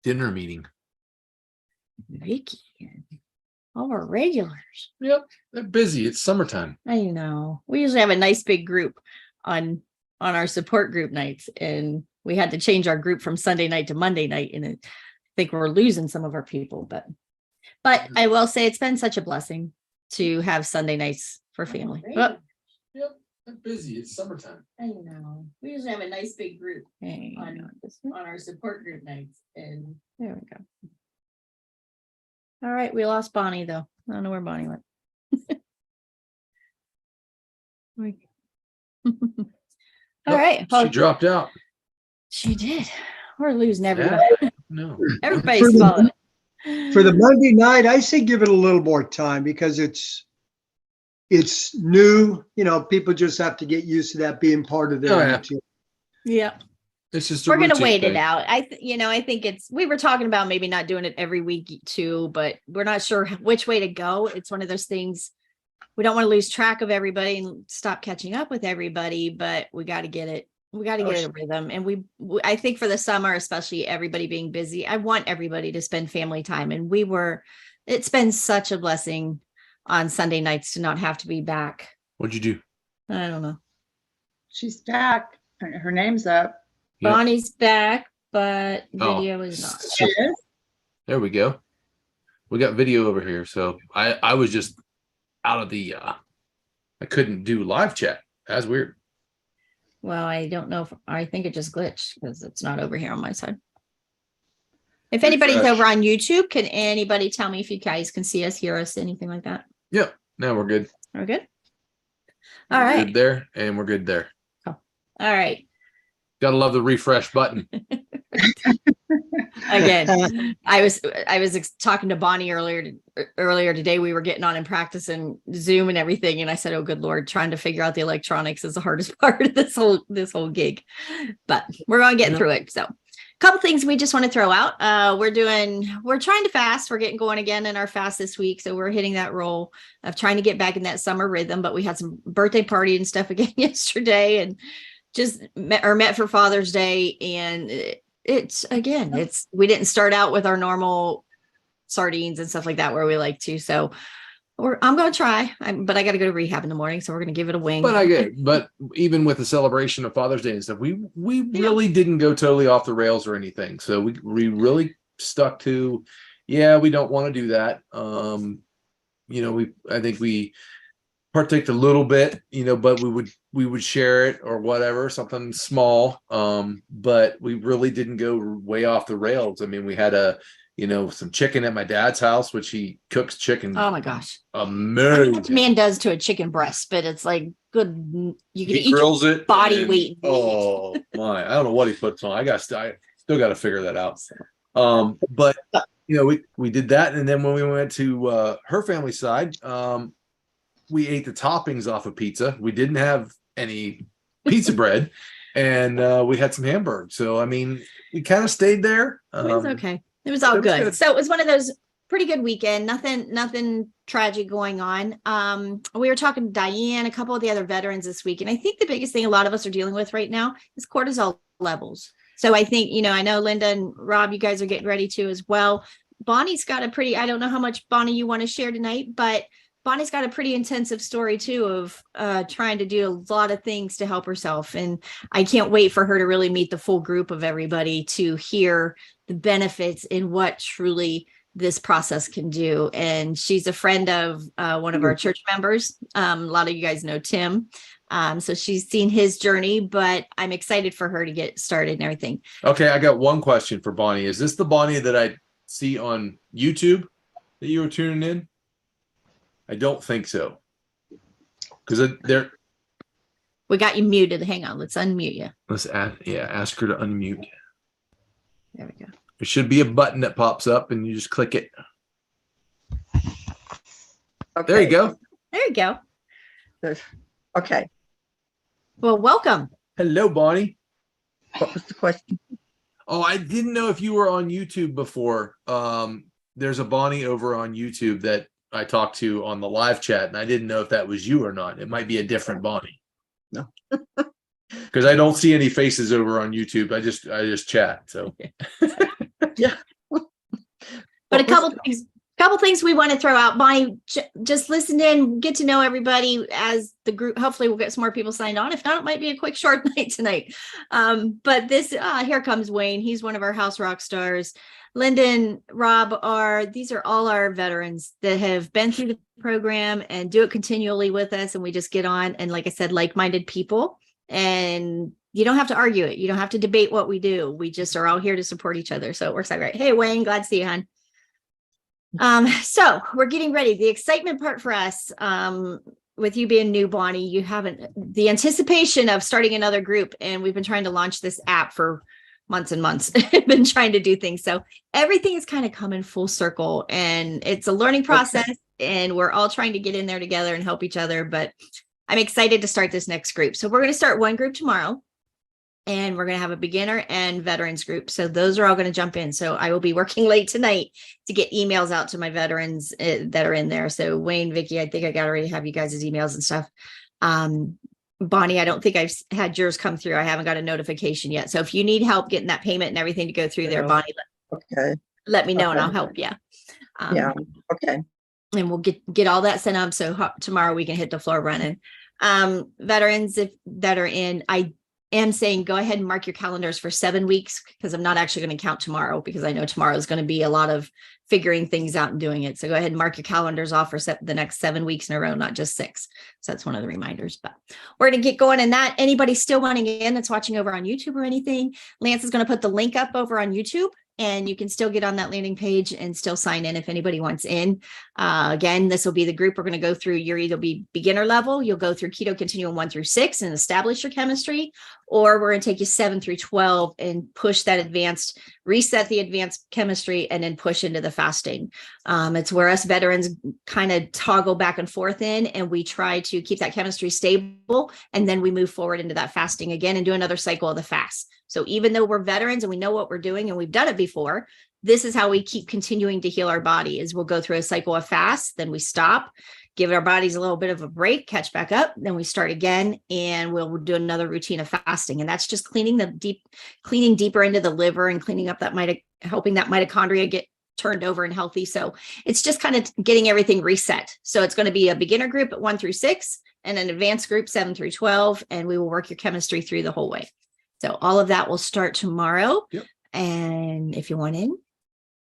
dinner meeting. Vicky and all our regulars. Yep, they're busy. It's summertime. I know. We usually have a nice big group on our support group nights, and we had to change our group from Sunday night to Monday night, and I think we're losing some of our people. But I will say it's been such a blessing to have Sunday nights for family. Yep, they're busy. It's summertime. I know. We usually have a nice big group on our support group nights, and there we go. All right, we lost Bonnie though. I don't know where Bonnie went. All right. She dropped out. She did. We're losing everybody. Yeah, no. Everybody's following. For the Monday night, I say give it a little more time because it's new. You know, people just have to get used to that being part of their routine. Yeah. It's just we're going to wait it out. I think we were talking about maybe not doing it every week too, but we're not sure which way to go. It's one of those things. We don't want to lose track of everybody and stop catching up with everybody, but we got to get it. We got to get a rhythm. And I think for the summer, especially everybody being busy, I want everybody to spend family time. And it's been such a blessing on Sunday nights to not have to be back. What'd you do? I don't know. She's back. Her name's up. Yep. Bonnie's back, but video is not. There we go. We got video over here. So I was just out of the I couldn't do live chat. That's weird. Well, I don't know I think it just glitched because it's not over here on my side. If anybody's over on YouTube, can anybody tell me if you guys can see us, hear us, anything like that? Yep. Now we're good. We're good. All we're right. Good there, and we're good there. Oh. All right. Gotta love the refresh button. Again, I was talking to Bonnie earlier today. We were getting on and practicing Zoom and everything, and I said, "Oh, good Lord, trying to figure out the electronics is the hardest part of this whole gig." But we're going to get through it. So, a couple things we just want to throw out. We're trying to fast. We're getting going again in our fast this week, so we're hitting that roll of trying to get back in that summer rhythm. But we had some birthday party and stuff again yesterday, and just met for Father's Day, and we didn't start out with our normal sardines and stuff like that where we like to. So I'm going to try, but I got to go to rehab in the morning. So we're going to give it a wing. But even with the celebration of Father's Day and stuff, we really didn't go totally off the rails or anything. So we really stuck to, we don't want to do that. I think we partaked a little bit, but we would share it or whatever, something small. But we really didn't go way off the rails. I mean, we had some chicken at my dad's house, which he cooks chicken. Oh my gosh. Amazing. What man does to a chicken breast, but it's like good. You can eat grills it body weight. Oh my, I don't know what he puts on. I still got to figure that out. But we did that. And then when we went to her family side, we ate the toppings off of pizza. We didn't have any pizza bread, and we had some hamburgers. So, I mean, we kind of stayed there. It was okay. It was all good. So it was one of those pretty good weekend. Nothing tragic going on. We were talking to Diane, a couple of the other veterans this week, and I think the biggest thing a lot of us are dealing with right now is cortisol levels. So I think, I know Linda and Rob, you guys are getting ready to as well. Bonnie's got I don't know how much, Bonnie, you want to share tonight, but Bonnie's got a pretty intensive story too of trying to do a lot of things to help herself. And I can't wait for her to really meet the full group of everybody to hear the benefits in what truly this process can do. And she's a friend of one of our church members. A lot of you guys know Tim. So she's seen his journey, but I'm excited for her to get started and everything. Okay. I got one question for Bonnie. Is this the Bonnie that I see on YouTube that you were tuning in? I don't think so. Because we got you muted. Hang on, let's unmute you. Let's ask her to unmute. There we go. There should be a button that pops up and you just click it. Okay. There you go. There you go. Okay. Well, welcome. Hello, Bonnie. What was the question? Oh, I didn't know if you were on YouTube before. There's a Bonnie over on YouTube that I talked to on the live chat, and I didn't know if that was you or not. It might be a different Bonnie. No. Because I don't see any faces over on YouTube. I just chat. So yeah. But a couple things we want to throw out. Bonnie, just listen in, get to know everybody as the group. Hopefully we'll get some more people signed on. If not, it might be a quick short night tonight. But this, here comes Wayne. He's one of our house rock stars. Lyndon, Rob, these are all our veterans that have been through the program and do it continually with us. And we just get on. And like I said, like-minded people. And you don't have to argue it. You don't have to debate what we do. We just are all here to support each other. So it works out great. Hey, Wayne, glad to see you, hon. So we're getting ready. The excitement part for us, with you being new, Bonnie, you haven't the anticipation of starting another group. And we've been trying to launch this app for months and months. Been trying to do things. So everything is kind of coming full circle, and it's a learning process, and we're all trying to get in there together and help each other. But I'm excited to start this next group. So we're going to start one group tomorrow, and we're going to have a beginner and veterans group. So those are all going to jump in. So I will be working late tonight to get emails out to my veterans that are in there. So Wayne, Vicky, I think I got to already have you guys' emails and stuff. Bonnie, I don't think I've had yours come through. I haven't got a notification yet. So if you need help getting that payment and everything to go through there, Bonnie, let me know and I'll help you. Yeah. Okay. And we'll get all that sent up. So tomorrow we can hit the floor running. Veterans that are in, I am saying go ahead and mark your calendars for 7 weeks, because I'm not actually going to count tomorrow, because I know tomorrow is going to be a lot of figuring things out and doing it. So go ahead and mark your calendars off for the next 7 weeks in a row, not just 6. So that's one of the reminders. But we're going to get going in that. Anybody still wanting in that's watching over on YouTube or anything, Lance is going to put the link up over on YouTube, and you can still get on that landing page and still sign in if anybody wants in. Again, this will be the group we're going to go through. You'll either be beginner level, you'll go through Keto Continuum 1 through 6 and establish your chemistry, or we're going to take you 7 through 12 and push that advanced, reset the advanced chemistry, and then push into the fasting. It's where us veterans kind of toggle back and forth in, and we try to keep that chemistry stable. And then we move forward into that fasting again and do another cycle of the fast. So even though we're veterans and we know what we're doing and we've done it before, this is how we keep continuing to heal our body. Is we'll go through a cycle of fast, then we stop, give our bodies a little bit of a break, catch back up, then we start again, and we'll do another routine of fasting. And that's just cleaning deeper into the liver and cleaning up that helping that mitochondria get turned over and healthy. So it's just kind of getting everything reset. So it's going to be a beginner group at 1 through 6 and an advanced group 7 through 12, and we will work your chemistry through the whole way. So all of that will start tomorrow. Yep. And if you want in,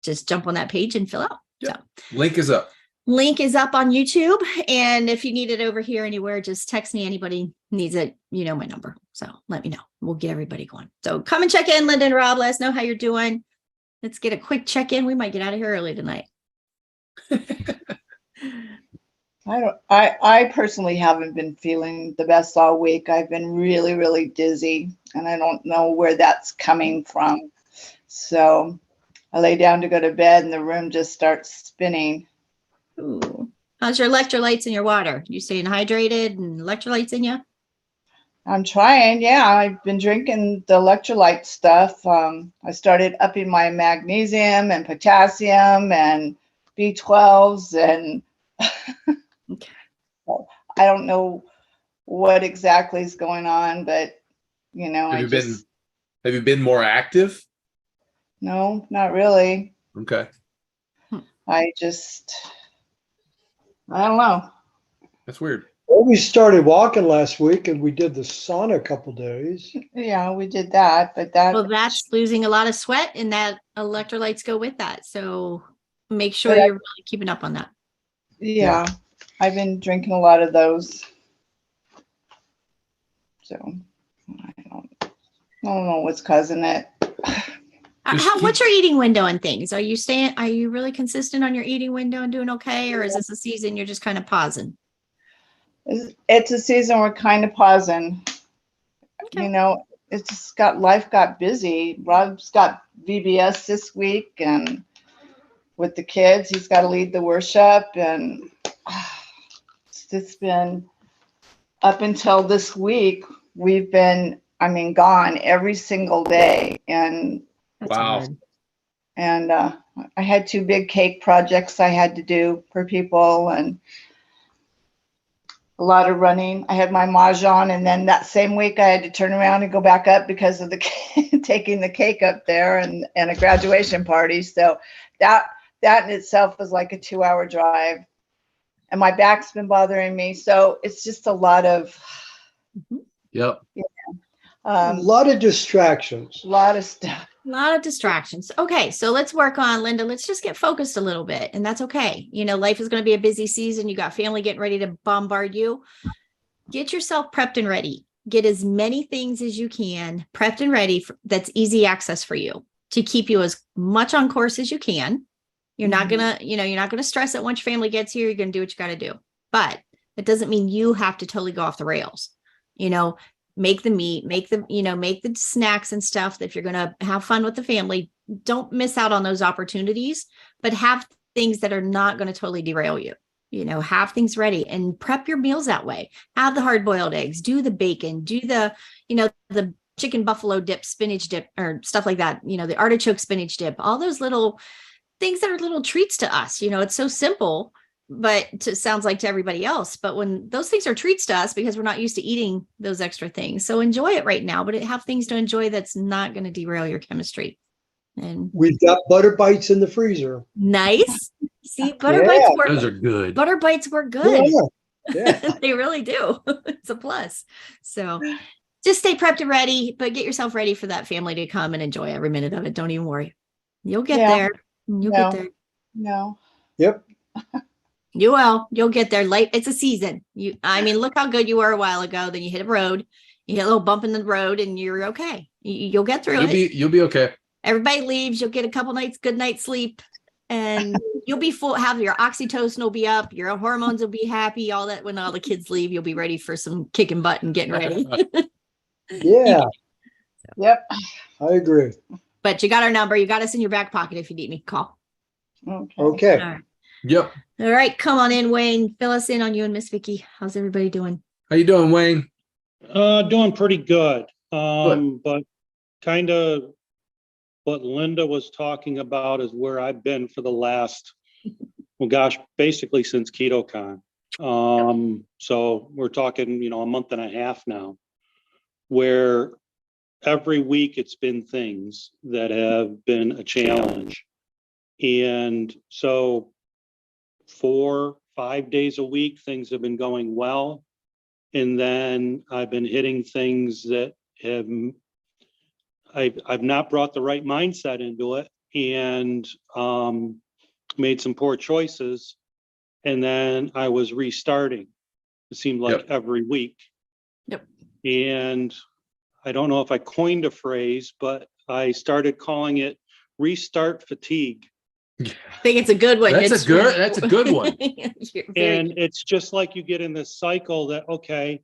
just jump on that page and fill out. Yep. So Link is up. Link is up on YouTube. And if you need it over here anywhere, just text me. Anybody needs it, you know my number. So let me know. We'll get everybody going. So come and check in, Linda and Rob. Let us know how you're doing. Let's get a quick check-in. We might get out of here early tonight. I personally haven't been feeling the best all week. I've been really, really dizzy, and I don't know where that's coming from. So I lay down to go to bed and the room just starts spinning. Ooh. How's your electrolytes in your water? You staying hydrated and electrolytes in you? I'm trying. Yeah, I've been drinking the electrolyte stuff. I started upping my magnesium and potassium and B12s and Okay. I don't know what exactly is going on, but have you been more active? No, not really. Okay. I don't know. That's weird. Well, we started walking last week and we did the sauna a couple days. Yeah, we did that, but that's losing a lot of sweat, and that electrolytes go with that. So make sure you're really keeping up on that. Yeah. I've been drinking a lot of those. So I don't know what's causing it. What's your eating window and things? Are you really consistent on your eating window and doing okay? Or is this a season you're just kind of pausing? It's a season we're kind of pausing. Okay. It's just life got busy. Rob's got VBS this week, and with the kids, he's got to lead the worship, and it's been up until this week. We've been, gone every single day. And wow. Hard. And I had 2 big cake projects I had to do for people, and a lot of running. I had my mahjong, and then that same week I had to turn around and go back up because of the taking the cake up there and a graduation party. So that that in itself was like a 2-hour drive. And my back's been bothering me. So it's just a lot of, Yep. A lot of distractions. a lot of stuff. A lot of distractions. Okay, so let's work on, Linda. Let's just get focused a little bit, and that's okay. You know, life is going to be a busy season. You got family getting ready to bombard you. Get yourself prepped and ready. Get as many things as you can prepped and ready that's easy access for you to keep you as much on course as you can. You're not gonna, you're not gonna stress it once your family gets here. You're gonna do what you got to do, but it doesn't mean you have to totally go off the rails. Make the meat, make the snacks and stuff. If you're going to have fun with the family, don't miss out on those opportunities, but have things that are not going to totally derail you. Have things ready and prep your meals that way. Have the hard boiled eggs, do the bacon, do the chicken buffalo dip, spinach dip, or stuff like that. The artichoke spinach dip, all those little things that are little treats to us. It's so simple, but it sounds like to everybody else. But when those things are treats to us, because we're not used to eating those extra things. So enjoy it right now, but have things to enjoy that's not going to derail your chemistry. And we've got butter bites in the freezer. Nice. See, butter bites work. Those are good. Butter bites work good. Yeah. They really do. It's a plus. So just stay prepped and ready, but get yourself ready for that family to come and enjoy every minute of it. Don't even worry. You'll get there. You'll get there. No. Yep. You will. You'll get there. Late. It's a season. Look how good you were a while ago. Then you hit a road. You hit a little bump in the road, and you're okay. You'll get through it. You'll be okay. Everybody leaves. You'll get a couple nights, good night's sleep, and you'll be full. Have your oxytocin will be up. Your hormones will be happy. All that. When all the kids leave, you'll be ready for some kicking butt and getting ready. Yeah. Yep. I agree. But you got our number. You got us in your back pocket. If you need me, call. Okay. All right. Yep. All right, come on in, Wayne. Fill us in on you and Miss Vicky. How's everybody doing? How you doing, Wayne? Doing pretty good. Good. But kind of what Linda was talking about is where I've been for the last, basically since KetoCon. So we're talking, a month and a half now, where every week it's been things that have been a challenge. And so 4-5 days a week, things have been going well. And then I've been hitting things that have, I've not brought the right mindset into it, and made some poor choices. And then I was restarting. It seemed like every week. Yep. And I don't know if I coined a phrase, but I started calling it restart fatigue. I think it's a good one. That's a good one. And it's just like you get in this cycle that, okay,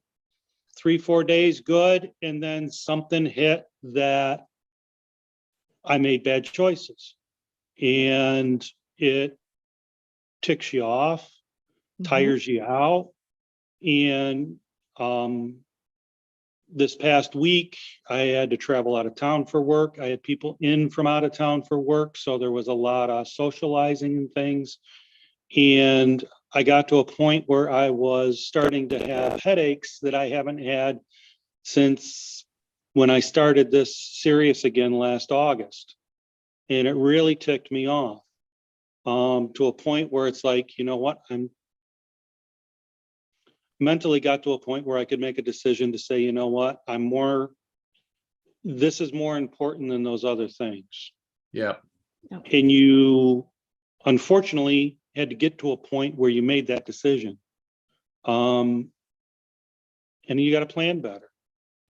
3-4 days good, and then something hit that I made bad choices, and it ticks you off, tires you out. And this past week, I had to travel out of town for work. I had people in from out of town for work. So there was a lot of socializing and things. And I got to a point where I was starting to have headaches that I haven't had since when I started this serious again last August. And it really ticked me off to a point where it's like, you know what, I'm mentally got to a point where I could make a decision to say, you know what, this is more important than those other things. Yeah. And you unfortunately had to get to a point where you made that decision. And you got to plan better.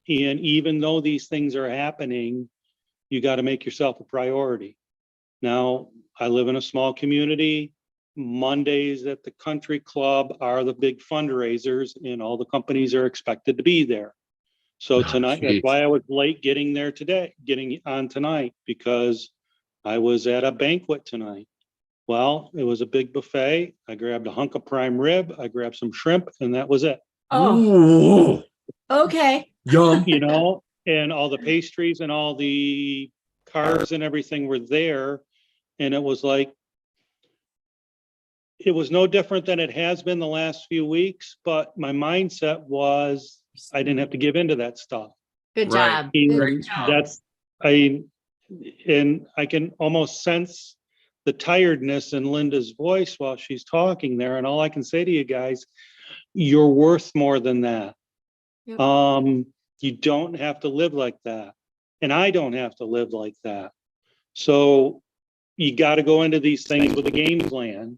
And even though these things are happening, you got to make yourself a priority. Now, I live in a small community. Mondays at the country club are the big fundraisers, and all the companies are expected to be there. So tonight, that's why I was late getting on tonight, because I was at a banquet tonight. Well, it was a big buffet. I grabbed a hunk of prime rib, I grabbed some shrimp, and that was it. Oh, okay. Yum. And all the pastries and all the carbs and everything were there. And it was like, it was no different than it has been the last few weeks, but my mindset was I didn't have to give into that stuff. Good Right. job. And Good job. and I can almost sense the tiredness in Linda's voice while she's talking there. And all I can say to you guys, you're worth more than that. Yep. You don't have to live like that. And I don't have to live like that. So you got to go into these things with a game plan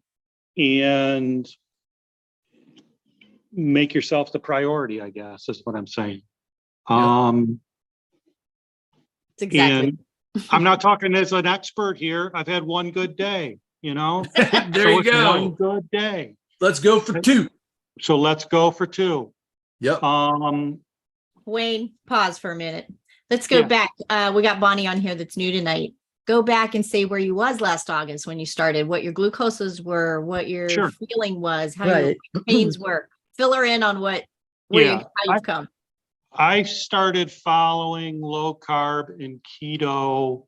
and make yourself the priority, I guess, is what I'm saying. It's exactly. And I'm not talking as an expert here. I've had one good day, you know. There you go. One good day. Let's go for 2. So let's go for 2. Yep. Wayne, pause for a minute. Let's go back. We got Bonnie on here that's new tonight. Go back and say where you was last August when you started, what your glucoses were, what your feeling was, how your pains were. Fill her in on how you've come. I started following low carb and keto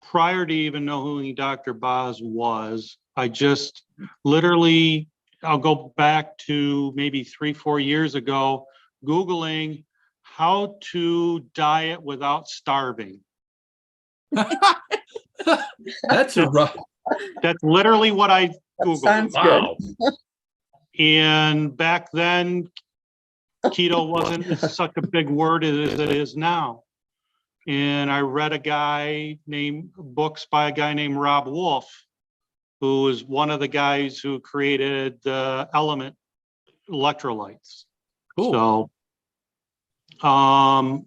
prior to even knowing who Dr. Boz was. I just literally, I'll go back to maybe 3-4 years ago, Googling how to diet without starving. That's a rough. That's literally what I Googled. Sounds Wow. good. And back then, keto wasn't such a big word as it is now. And I read books by a guy named Rob Wolf, who is one of the guys who created the Element electrolytes. Cool. So,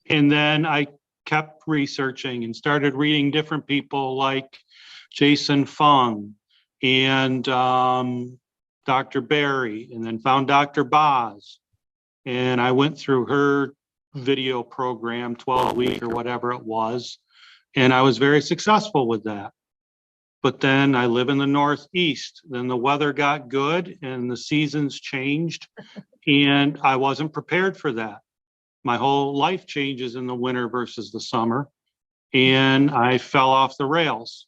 and then I kept researching and started reading different people like Jason Fung and Dr. Barry, and then found Dr. Boz. And I went through her video program, 12-week or whatever it was, and I was very successful with that. But then I live in the Northeast, then the weather got good and the seasons changed, and I wasn't prepared for that. My whole life changes in the winter versus the summer, and I fell off the rails.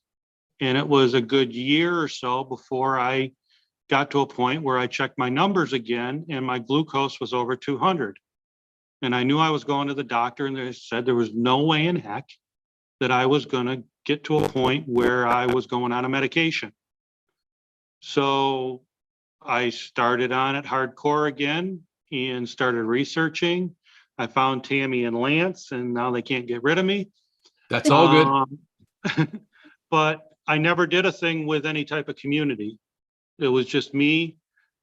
And it was a good year or so before I got to a point where I checked my numbers again and my glucose was over 200. And I knew I was going to the doctor, and they said there was no way in heck that I was going to get to a point where I was going on a medication. So I started on it hardcore again and started researching. I found Tammy and Lance, and now they can't get rid of me. That's all good. But I never did a thing with any type of community. It was just me,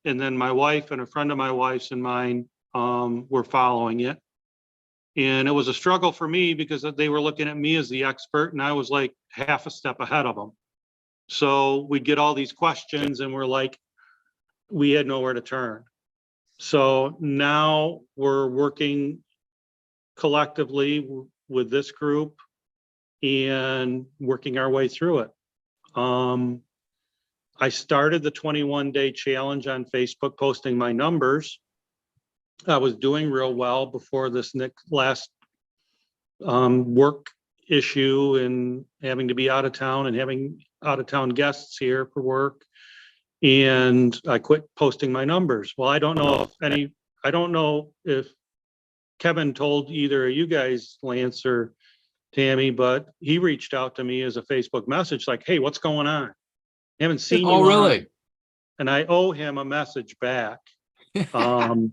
and then my wife and a friend of my wife's and mine were following it. And it was a struggle for me because they were looking at me as the expert, and I was like half a step ahead of them. So we'd get all these questions, and we're like, we had nowhere to turn. So now we're working collectively with this group and working our way through it. I started the 21-day challenge on Facebook, posting my numbers. I was doing real well before this last work issue and having to be out of town and having out of town guests here for work. And I quit posting my numbers. Well, I don't know if Kevin told either of you guys, Lance or Tammy, but he reached out to me as a Facebook message like, hey, what's going on? I haven't seen you. Oh, really? And I owe him a message back. Good.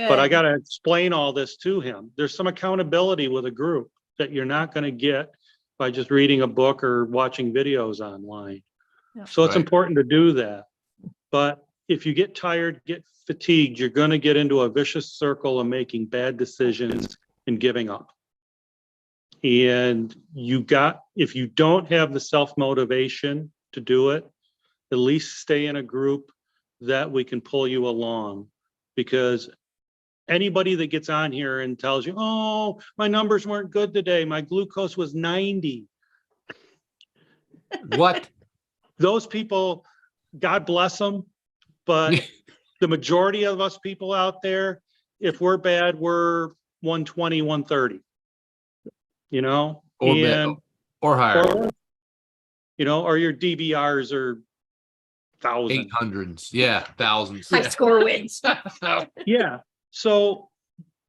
But I got to explain all this to him. There's some accountability with a group that you're not going to get by just reading a book or watching videos online. Yeah. So it's important to do that. But if you get tired, get fatigued, you're going to get into a vicious circle of making bad decisions and giving up. And if you don't have the self-motivation to do it, at least stay in a group that we can pull you along. Because anybody that gets on here and tells you, oh, my numbers weren't good today, my glucose was 90. What? Those people, God bless them, but the majority of us people out there, if we're bad, we're 120, 130, you know? Or higher. Or your DBRs are thousands. 800s. Yeah, thousands. High score wins. Yeah. So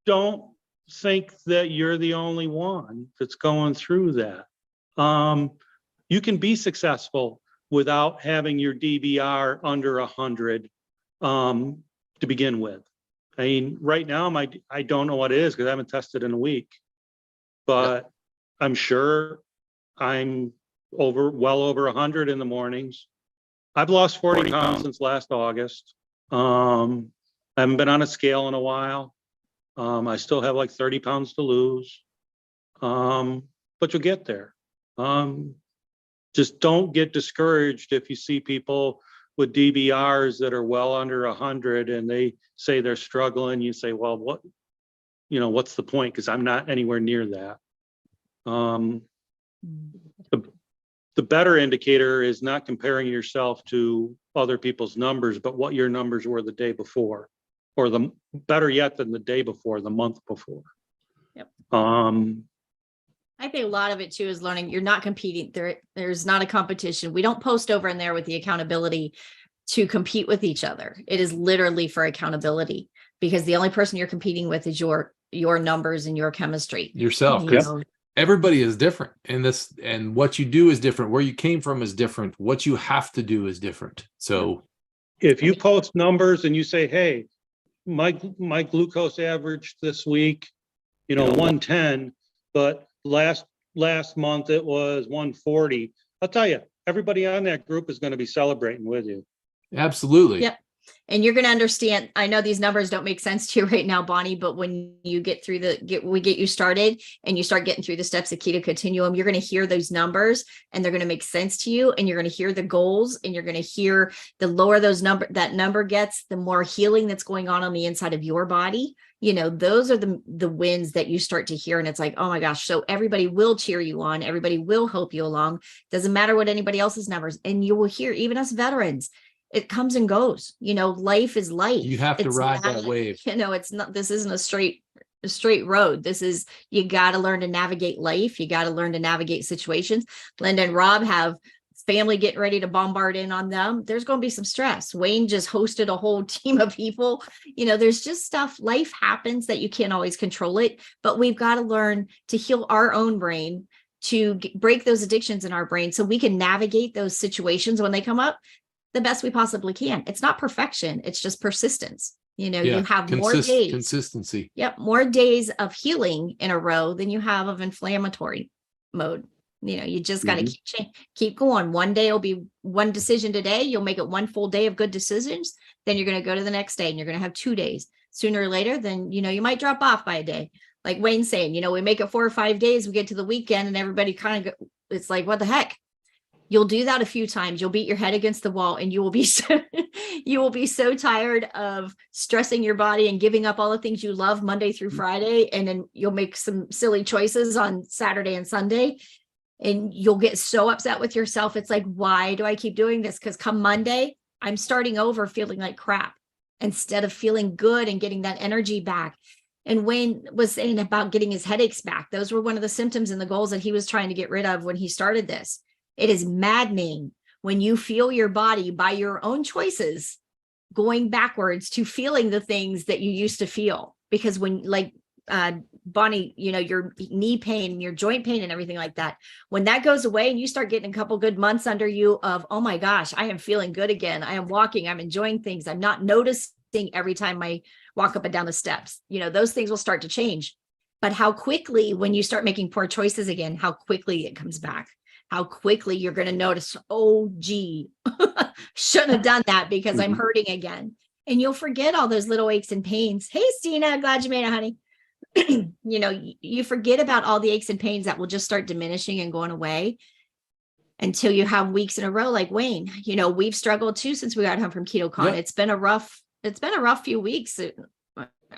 don't think that you're the only one that's going through that. you can be successful without having your DVR under 100 to begin with. I mean, right now, I don't know what it is because I haven't tested in a week, but I'm sure I'm well over 100 in the mornings. I've lost 40 pounds since last August. I haven't been on a scale in a while. I still have like 30 pounds to lose. But you'll get there. Just don't get discouraged if you see people with DVRs that are well under 100 and they say they're struggling. You say, well, what's the point? Because I'm not anywhere near that. The better indicator is not comparing yourself to other people's numbers, but what your numbers were the day before, or the better yet than the day before, the month before. Yep. I think a lot of it too is learning you're not competing. There's not a competition. We don't post over in there with the accountability to compete with each other. It is literally for accountability, because the only person you're competing with is your numbers and your chemistry. Yourself. Everybody is different in this, and what you do is different. Where you came from is different. What you have to do is different. So if you post numbers and you say, hey, my glucose average this week, 110, but last month it was 140. I'll tell you, everybody on that group is going to be celebrating with you. Absolutely. Yep. And you're going to understand. I know these numbers don't make sense to you right now, Bonnie, but when you get through we get you started and you start getting through the steps of Keto Continuum, you're going to hear those numbers and they're going to make sense to you. And you're going to hear the goals, and you're going to hear the lower that number gets, the more healing that's going on the inside of your body. Those are the wins that you start to hear. And it's like, oh my gosh. So everybody will cheer you on. Everybody will help you along. Doesn't matter what anybody else's numbers. And you will hear, even us veterans, it comes and goes. Life is life. You have to ride that wave. It's not, this isn't a straight road. You got to learn to navigate life. You got to learn to navigate situations. Linda and Rob have family getting ready to bombard in on them. There's going to be some stress. Wayne just hosted a whole team of people. There's just stuff. Life happens that you can't always control it, but we've got to learn to heal our own brain, to break those addictions in our brain so we can navigate those situations when they come up the best we possibly can. It's not perfection. It's just persistence. You have more days. Consistency. Yep. More days of healing in a row than you have of inflammatory mode. You just got to keep going. One day will be one decision today. You'll make it one full day of good decisions. Then you're going to go to the next day and you're going to have 2 days. Sooner or later, then, you might drop off by a day. Like Wayne's saying, we make it 4 or 5 days. We get to the weekend and everybody kind of, it's like, what the heck? You'll do that a few times. You'll beat your head against the wall and you will be so tired of stressing your body and giving up all the things you love Monday through Friday. And then you'll make some silly choices on Saturday and Sunday. And you'll get so upset with yourself. It's like, why do I keep doing this? Because come Monday, I'm starting over feeling like crap instead of feeling good and getting that energy back. And Wayne was saying about getting his headaches back. Those were one of the symptoms and the goals that he was trying to get rid of when he started this. It is maddening when you feel your body by your own choices going backwards to feeling the things that you used to feel. Because when, like Bonnie, your knee pain and your joint pain and everything like that, when that goes away and you start getting a couple good months under you of, oh my gosh, I am feeling good again. I am walking, I'm enjoying things. I'm not noticing every time I walk up and down the steps. Those things will start to change. But how quickly, when you start making poor choices again, how quickly it comes back. How quickly you're going to notice, oh, gee, shouldn't have done that because I'm hurting again. And you'll forget all those little aches and pains. Hey, Stina, glad you made it, honey. You forget about all the aches and pains that will just start diminishing and going away until you have weeks in a row like Wayne. We've struggled too since we got home from KetoCon. Yep. It's been a rough few weeks.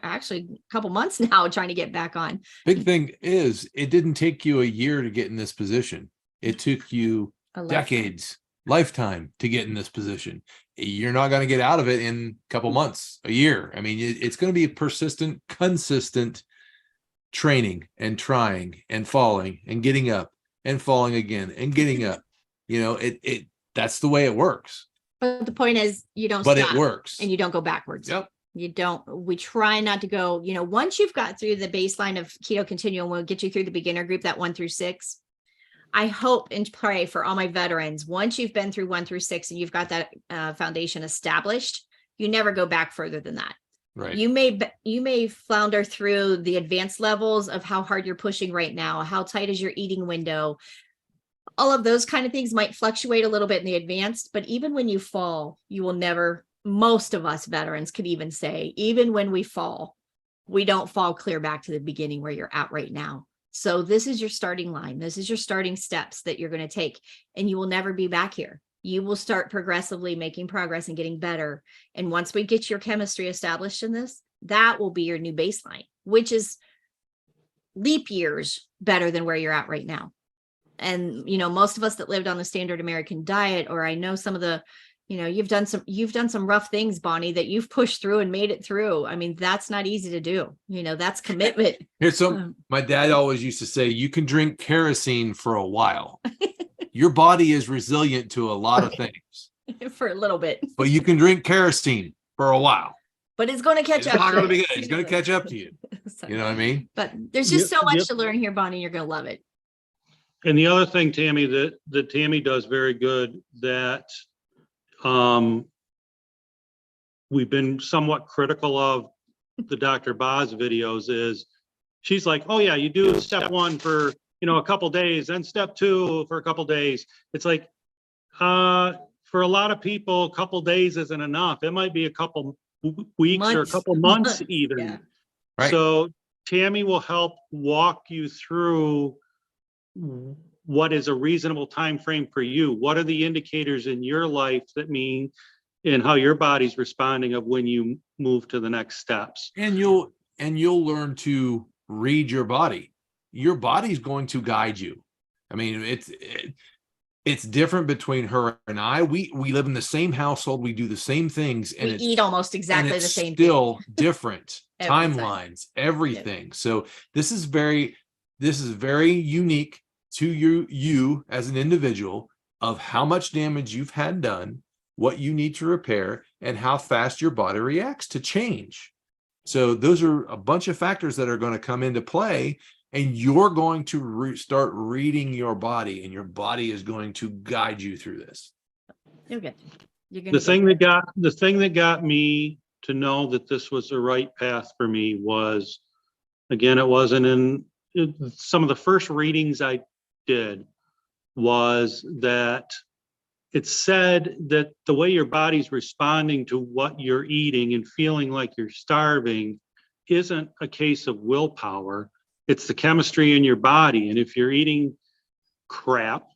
Actually, a couple months now trying to get back on. Big thing is, it didn't take you a year to get in this position. It took you decades, lifetime to get in this position. You're not going to get out of it in a couple months, a year. I mean, it's going to be persistent, consistent training and trying and falling and getting up and falling again and getting up. That's the way it works. But the point is, you don't but stop it works and you don't go backwards. Yep. We try not to go, once you've got through the baseline of Keto Continuum, we'll get you through the beginner group, that 1 through 6. I hope and pray for all my veterans. Once you've been through 1 through 6 and you've got that foundation established, you never go back further than that. Right. You may flounder through the advanced levels of how hard you're pushing right now, how tight is your eating window. All of those kind of things might fluctuate a little bit in the advanced, but even when you fall, you will never, most of us veterans could even say, even when we fall, we don't fall clear back to the beginning where you're at right now. So this is your starting line. This is your starting steps that you're going to take, and you will never be back here. You will start progressively making progress and getting better. And once we get your chemistry established in this, that will be your new baseline, which is leap years better than where you're at right now. And, most of us that lived on the standard American diet, or I know some of the, you've done some rough things, Bonnie, that you've pushed through and made it through. I mean, that's not easy to do. That's commitment. Here's my dad always used to say, you can drink kerosene for a while. Your body is resilient to a lot of things. For a little bit. But you can drink kerosene for a while. But it's going to catch up. It's not going to be good. It's going to catch up to you. So, you know what I mean? But there's just so much to learn here, Bonnie. You're going to love it. And the other thing, Tammy, that Tammy does very good, that we've been somewhat critical of the drboz videos, is she's like, oh yeah, you do step 1 for a couple days, then step 2 for a couple days. It's like, for a lot of people, a couple days isn't enough. It might be a couple weeks or a couple months even. Yeah. Right. So Tammy will help walk you through what is a reasonable time frame for you. What are the indicators in your life that mean, and how your body's responding of when you move to the next steps. And you'll learn to read your body. Your body's going to guide you. I mean, it's different between her and I. We live in the same household. We do the same things, and we eat almost exactly the same thing. Still different Every timelines, everything. So this is very unique to you as an individual, of how much damage you've had done, what you need to repair, and how fast your body reacts to change. So those are a bunch of factors that are going to come into play, and you're going to start reading your body, and your body is going to guide you through this. You're good. The thing that got me to know that this was the right path for me was, again, it wasn't in some of the first readings I did, was that it said that the way your body's responding to what you're eating and feeling like you're starving isn't a case of willpower. It's the chemistry in your body. And if you're eating crap,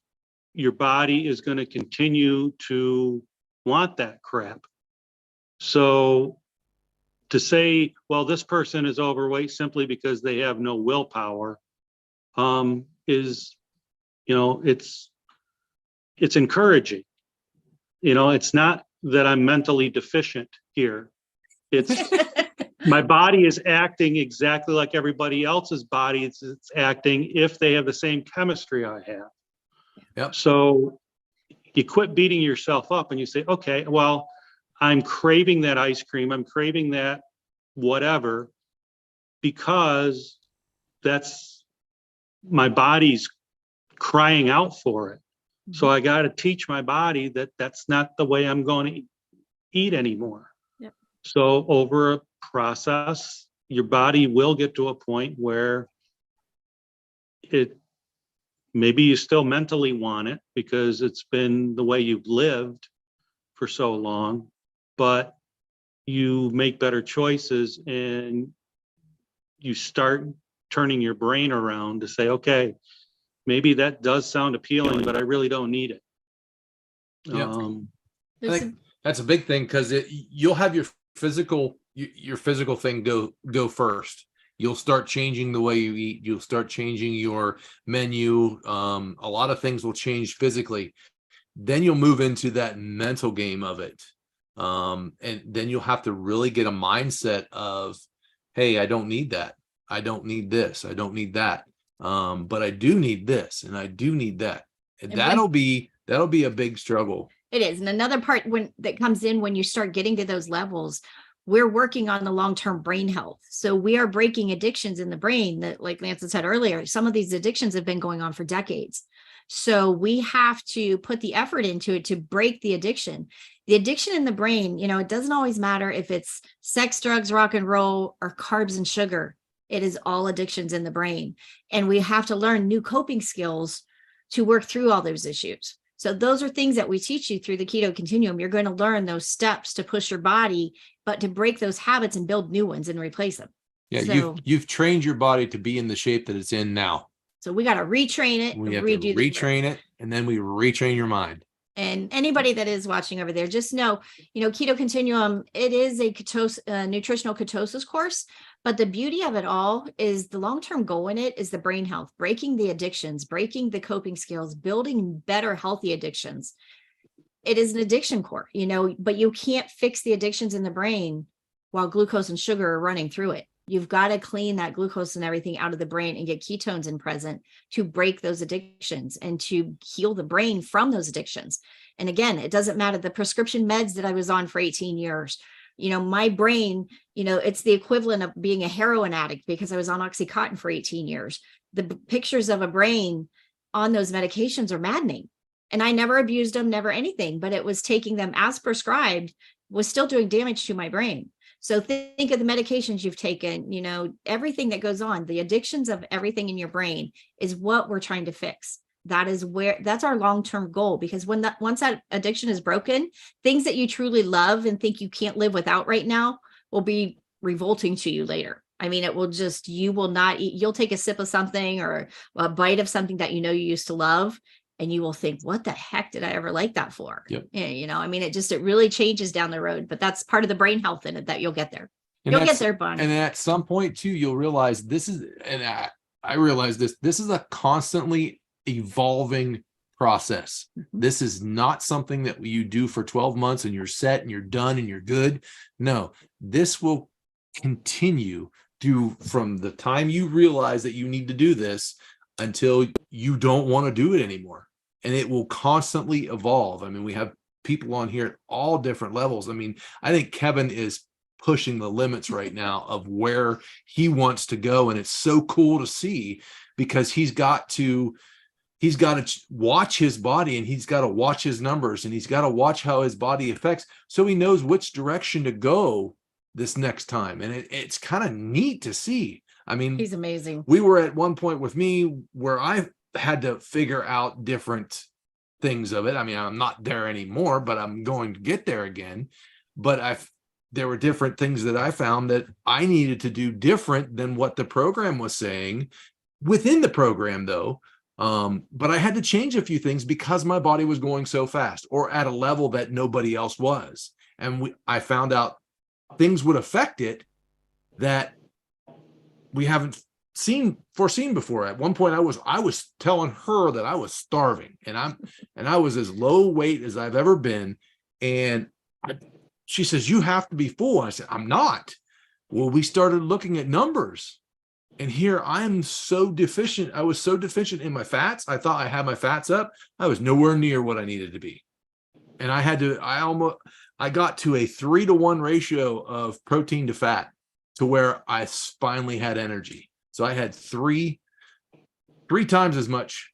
your body is going to continue to want that crap. So to say, well, this person is overweight simply because they have no willpower, is, it's encouraging. It's not that I'm mentally deficient here. It's my body is acting exactly like everybody else's body. It's acting if they have the same chemistry I have. Yep. So you quit beating yourself up and you say, okay, well, I'm craving that ice cream. I'm craving that whatever, because that's my body's crying out for it. So I got to teach my body that that's not the way I'm going to eat anymore. Yep. So over a process, your body will get to a point where maybe you still mentally want it because it's been the way you've lived for so long, but you make better choices and you start turning your brain around to say, okay, maybe that does sound appealing, but I really don't need it. Yeah. I think that's a big thing, because you'll have your physical thing go first. You'll start changing the way you eat. You'll start changing your menu. A lot of things will change physically. Then you'll move into that mental game of it. And then you'll have to really get a mindset of, hey, I don't need that. I don't need this. I don't need that. But I do need this, and I do need that. And that'll be a big struggle. It is. And another part that comes in when you start getting to those levels, we're working on the long-term brain health. So we are breaking addictions in the brain that, like Lance said earlier, some of these addictions have been going on for decades. So we have to put the effort into it to break the addiction. The addiction in the brain, it doesn't always matter if it's sex, drugs, rock and roll, or carbs and sugar. It is all addictions in the brain. And we have to learn new coping skills to work through all those issues. So those are things that we teach you through the keto continuum. You're going to learn those steps to push your body, but to break those habits and build new ones and replace them. Yeah, So, you've trained your body to be in the shape that it's in now. So we got to retrain it, We have redo to retrain it, and then we retrain your mind. And anybody that is watching over there, just know, Keto Continuum, it is a nutritional ketosis course, but the beauty of it all is the long-term goal in it is the brain health, breaking the addictions, breaking the coping skills, building better, healthy addictions. It is an addiction core, but you can't fix the addictions in the brain while glucose and sugar are running through it. You've got to clean that glucose and everything out of the brain and get ketones in present to break those addictions and to heal the brain from those addictions. And again, it doesn't matter the prescription meds that I was on for 18 years. My brain, it's the equivalent of being a heroin addict because I was on Oxycontin for 18 years. The pictures of a brain on those medications are maddening. And I never abused them, never anything, but it was taking them as prescribed was still doing damage to my brain. So think of the medications you've taken, everything that goes on, the addictions of everything in your brain is what we're trying to fix. That's our long-term goal, because once that addiction is broken, things that you truly love and think you can't live without right now will be revolting to you later. I mean, you will not eat, you'll take a sip of something or a bite of something that you used to love. And you will think, what the heck did I ever like that for? Yep. Yeah, it really changes down the road, but that's part of the brain health in it that you'll get there. You'll get there, Bonnie. And at some point too, you'll realize I realize this is a constantly evolving process. Mm-hmm. This is not something that you do for 12 months and you're set and you're done and you're good. No, this will continue from the time you realize that you need to do this until you don't want to do it anymore. And it will constantly evolve. I mean, we have people on here at all different levels. I mean, I think Kevin is pushing the limits right now of where he wants to go. And it's so cool to see, because he's got to watch his body, and he's got to watch his numbers, and he's got to watch how his body affects, so he knows which direction to go this next time. And it's kind of neat to see. I mean, he's amazing. We were at one point with me where I had to figure out different things of it. I mean, I'm not there anymore, but I'm going to get there again. But there were different things that I found that I needed to do different than what the program was saying within the program, though. But I had to change a few things because my body was going so fast, or at a level that nobody else was. And I found out things would affect it that we haven't foreseen before. At one point, I was telling her that I was starving, and I was as low weight as I've ever been. And she says, "You have to be full." And I said, "I'm not." Well, we started looking at numbers, and here I'm so deficient. I was so deficient in my fats. I thought I had my fats up. I was nowhere near what I needed to be. And I got to a 3-to-1 ratio of protein to fat, to where I finally had energy. So I had three times as much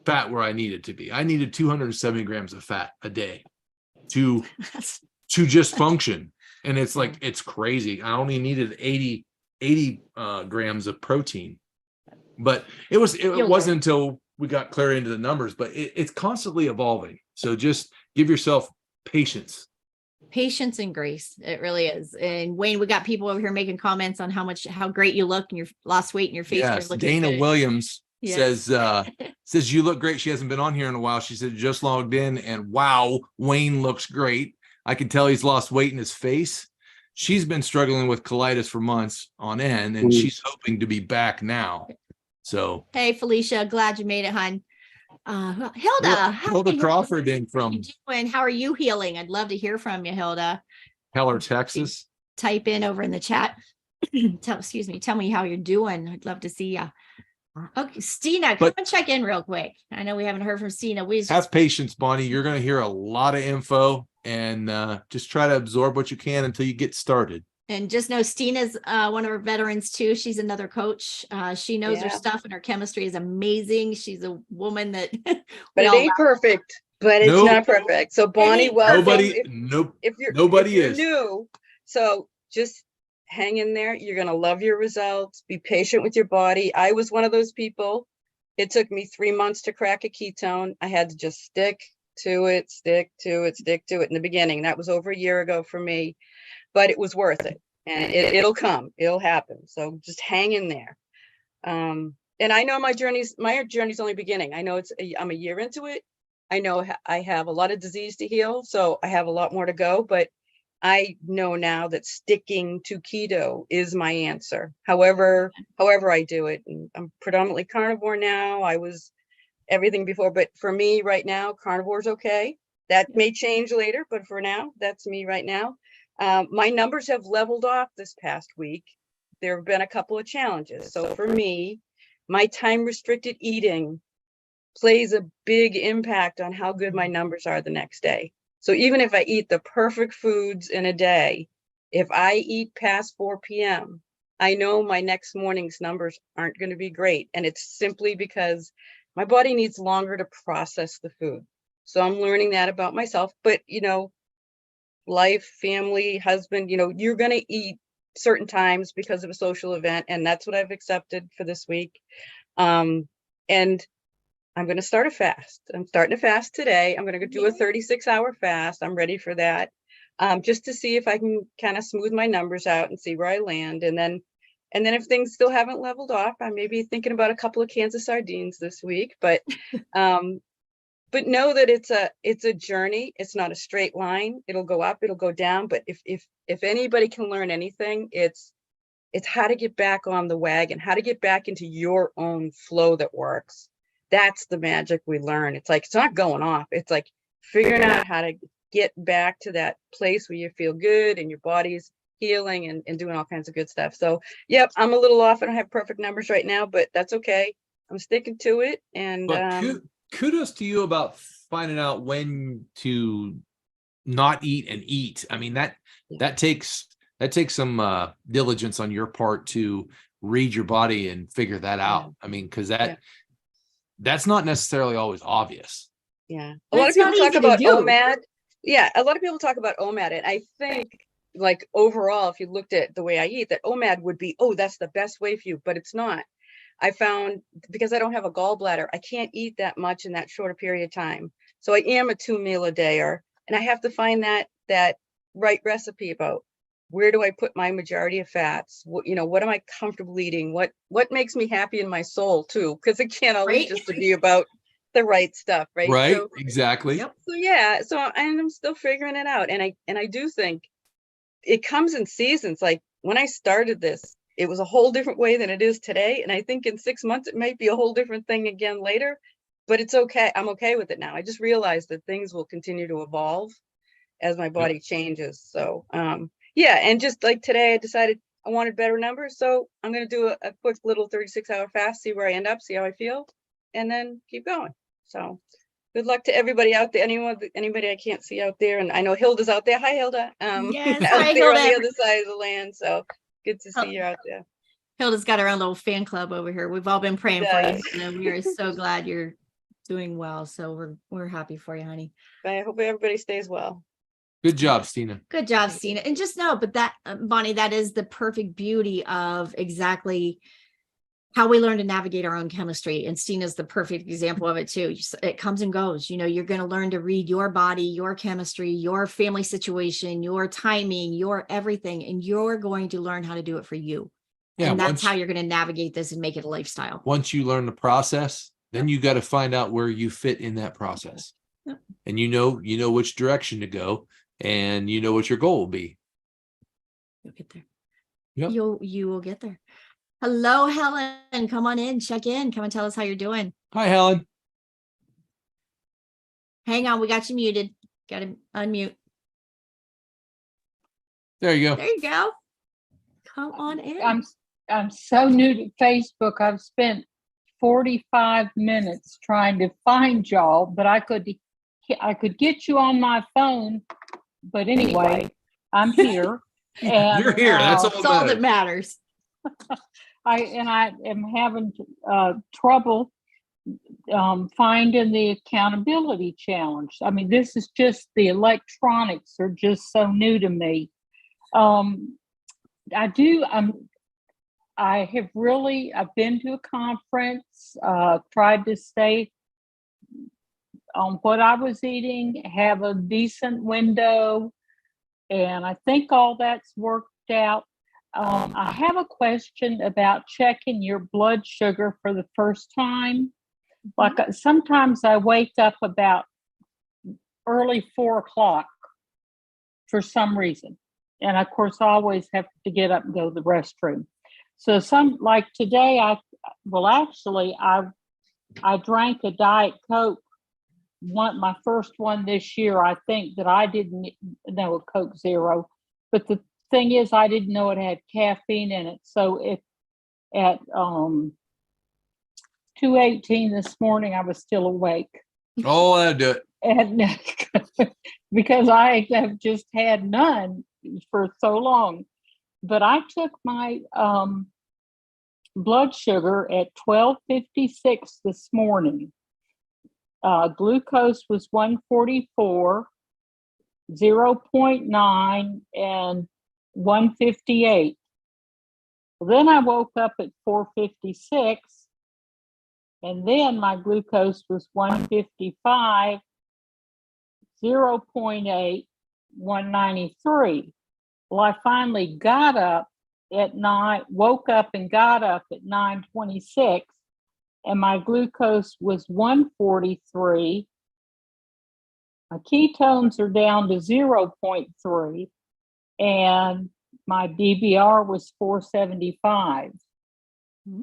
fat where I needed to be. I needed 270 grams of fat a day to just function. And it's crazy. I only needed 80 grams of protein. But it wasn't until we got clear into the numbers, but it's constantly evolving. So just give yourself patience and grace. It really is. And Wayne, we got people over here making comments on how great you look and your lost weight and your face. Yes, Dana Williams says you look great. She hasn't been on here in a while. She said just logged in, and wow, Wayne looks great. I can tell he's lost weight in his face. She's been struggling with colitis for months on end, and she's hoping to be back now. So hey, Felicia, glad you made it, hon. Hilda Crawford in from. How are you healing? I'd love to hear from you, Hilda. Keller, Texas. Type in over in the chat. Tell me how you're doing. I'd love to see you. Okay, Stina, come and check in real quick. I know we haven't heard from Stina. Have patience, Bonnie. You're going to hear a lot of info, and just try to absorb what you can until you get started. And just know Stina's one of our veterans too. She's another coach. She knows her Yeah. stuff and her chemistry is amazing. She's a woman that But we it all ain't perfect. But it's Nope. not perfect. So Bonnie, ain't welcome. Nobody, nope, If you're nobody if you're is. new, so just hang in there. You're gonna love your results. Be patient with your body. I was one of those people. It took me 3 months to crack a ketone. I had to just stick to it in the beginning. That was over a year ago for me, but it was worth it. And it'll come, it'll happen. So just hang in there. And I know my journey's only beginning. I know I'm a year into it. I know I have a lot of disease to heal, so I have a lot more to go, but I know now that sticking to keto is my answer. However I do it. And I'm predominantly carnivore now. I was everything before, but for me right now, carnivore's okay. That may change later, but for now, that's me right now. My numbers have leveled off this past week. There have been a couple of challenges. So for me, my time restricted eating plays a big impact on how good my numbers are the next day. So even if I eat the perfect foods in a day, if I eat past 4 p.m., I know my next morning's numbers aren't going to be great. And it's simply because my body needs longer to process the food. So I'm learning that about myself. But, life, family, husband, you're going to eat certain times because of a social event. And that's what I've accepted for this week. And I'm going to start a fast. I'm starting a fast today. I'm going to do a 36-hour fast. I'm ready for that. Just to see if I can kind of smooth my numbers out and see where I land. And then if things still haven't leveled off, I may be thinking about a couple of cans of sardines this week, but know that it's a journey. It's not a straight line. It'll go up, it'll go down. But if anybody can learn anything, it's how to get back on the wagon, how to get back into your own flow that works. That's the magic we learn. It's like, it's not going off. It's like figuring out how to get back to that place where you feel good and your body's healing and doing all kinds of good stuff. So, yep, I'm a little off. I don't have perfect numbers right now, but that's okay. I'm sticking to it. And But kudos to you about finding out when to not eat and eat. I mean, that takes some diligence on your part to read your body and figure that out. I mean, because that's not necessarily always obvious. Yeah. A lot of people talk about OMAD. Yeah. A lot of people talk about OMAD. And I think like overall, if you looked at the way I eat, that OMAD would be, oh, that's the best way for you, but it's not. I found because I don't have a gallbladder, I can't eat that much in that shorter period of time. So I am a 2-meal-a-dayer, and I have to find that right recipe about where do I put my majority of fats? What am I comfortable eating? What makes me happy in my soul too? Because it can't always just be about the right stuff, right? Right. So, exactly. So yeah. So I'm still figuring it out, and I do think it comes in seasons. Like when I started this, it was a whole different way than it is today. And I think in 6 months, it might be a whole different thing again later, but it's okay. I'm okay with it now. I just realized that things will continue to evolve as my body changes. So, and just like today, I decided I wanted better numbers. So I'm going to do a quick little 36-hour fast, see where I end up, see how I feel, and then keep going. So good luck to everybody out there. Anybody I can't see out there. And I know Hilda's out there. Hi, Hilda. Yes, out hi, there Hilda. on the other side of the land. So good to see you out there. Hilda's got her own little fan club over here. We've all been praying for you. And we are so glad you're doing well. So we're happy for you, honey. I hope everybody stays well. Good job, Stina. Good job, Stina. And just know, but that, Bonnie, that is the perfect beauty of exactly how we learn to navigate our own chemistry. And Stina's the perfect example of it too. It comes and goes. You're going to learn to read your body, your chemistry, your family situation, your timing, your everything. And you're going to learn how to do it for you. Yeah, and that's how you're going to navigate this and make it a lifestyle. Once you learn the process, then you got to find out where you fit in that process. Yep. And you know which direction to go, and you know what your goal will be. You'll get there. Yep. You will get there. Hello, Helen. Come on in, check in. Come and tell us how you're doing. Hi, Helen. Hang on, we got you muted. Got to unmute. There you go. There you go. Come on in. I'm so new to Facebook. I've spent 45 minutes trying to find y'all, but I could get you on my phone. But anyway, I'm here. And, You're here. That's all That's all that that matters. matters. I am having trouble finding the accountability challenge. I mean, this is just the electronics are just so new to me. I've been to a conference, tried to stay on what I was eating, have a decent window, and I think all that's worked out. I have a question about checking your blood sugar for the first time. Like sometimes I wake up about early 4 o'clock for some reason. And of course, I always have to get up and go to the restroom. So like today, I drank a Diet Coke, my first one this year. I think that I didn't know a Coke Zero, but the thing is, I didn't know it had caffeine in it. So at 2:18 this morning, I was still awake. Oh, that'll do it. And because I have just had none for so long. But I took my blood sugar at 12:56 this morning. Glucose was 144, 0.9, and 158. Then I woke up at 4:56, and then my glucose was 155, 0.8, 193. Well, I finally got up at 9, woke up and got up at 9:26, and my glucose was 143. My ketones are down to 0.3, and my DBR was 475. Mm-hmm.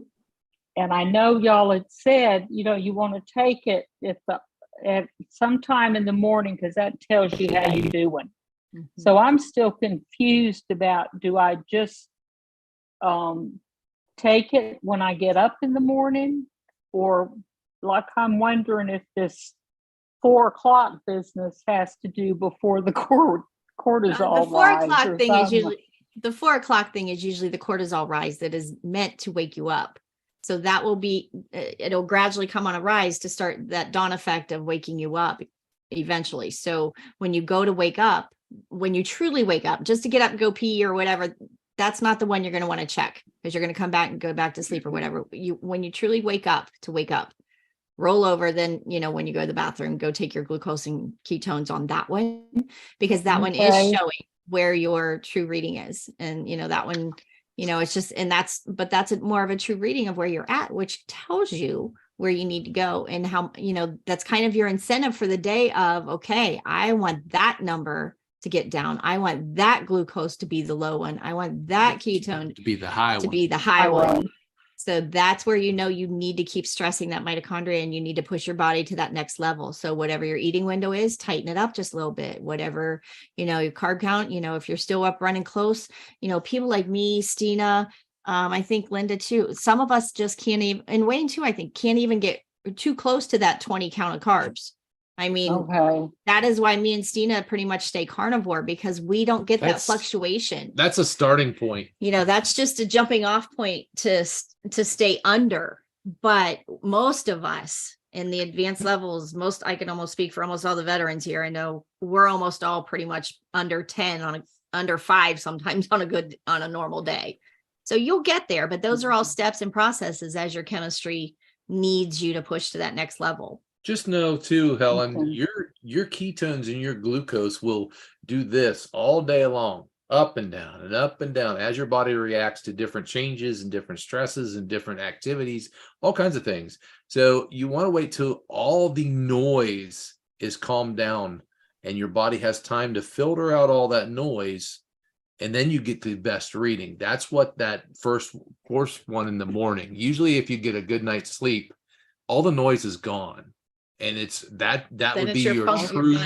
And I know y'all had said, you want to take it at sometime in the morning because that tells you how you're doing. Mm-hmm. So I'm still confused about, do I just take it when I get up in the morning? Or like I'm wondering if this 4 o'clock business has to do before the cortisol The 4 o'clock rise thing is something. the 4 o'clock thing is usually the cortisol rise that is meant to wake you up. So that will be, it'll gradually come on a rise to start that dawn effect of waking you up eventually. So when you go to wake up, when you truly wake up, just to get up and go pee or whatever, that's not the one you're going to want to check because you're going to come back and go back to sleep or whatever. When you truly wake up, roll over, then, when you go to the bathroom, go take your glucose and ketones on that one, because that one is showing where your true reading is. And, that one, it's just, but that's more of a true reading of where you're at, which tells you where you need to go and how, that's kind of your incentive for the day of, okay, I want that number to get down. I want that glucose to be the low one. I want that ketone To be the high one. one. So that's where you need to keep stressing that mitochondria and you need to push your body to that next level. So whatever your eating window is, tighten it up just a little bit. Whatever, your carb count, if you're still up running close, people like me, Stina, I think Linda too, some of us just can't even, and Wayne too, I think can't even get too close to that 20 count of carbs. I mean, that is why me and Stina pretty much stay carnivore, because we don't get that fluctuation. That's a starting point. That's just a jumping off point to stay under. But most of us in the advanced levels, I can almost speak for almost all the veterans here. I know we're almost all pretty much under 10 under 5, sometimes on a normal day. So you'll get there, but those are all steps and processes as your chemistry needs you to push to that next level. Just know too, Helen, your ketones and your glucose will do this all day long, up and down and up and down as your body reacts to different changes and different stresses and different activities, all kinds of things. So you want to wait till all the noise is calmed down and your body has time to filter out all that noise, and then you get the best reading. That's what that first one in the morning. Usually if you get a good night's sleep, all the noise is gone. And it's that would be your true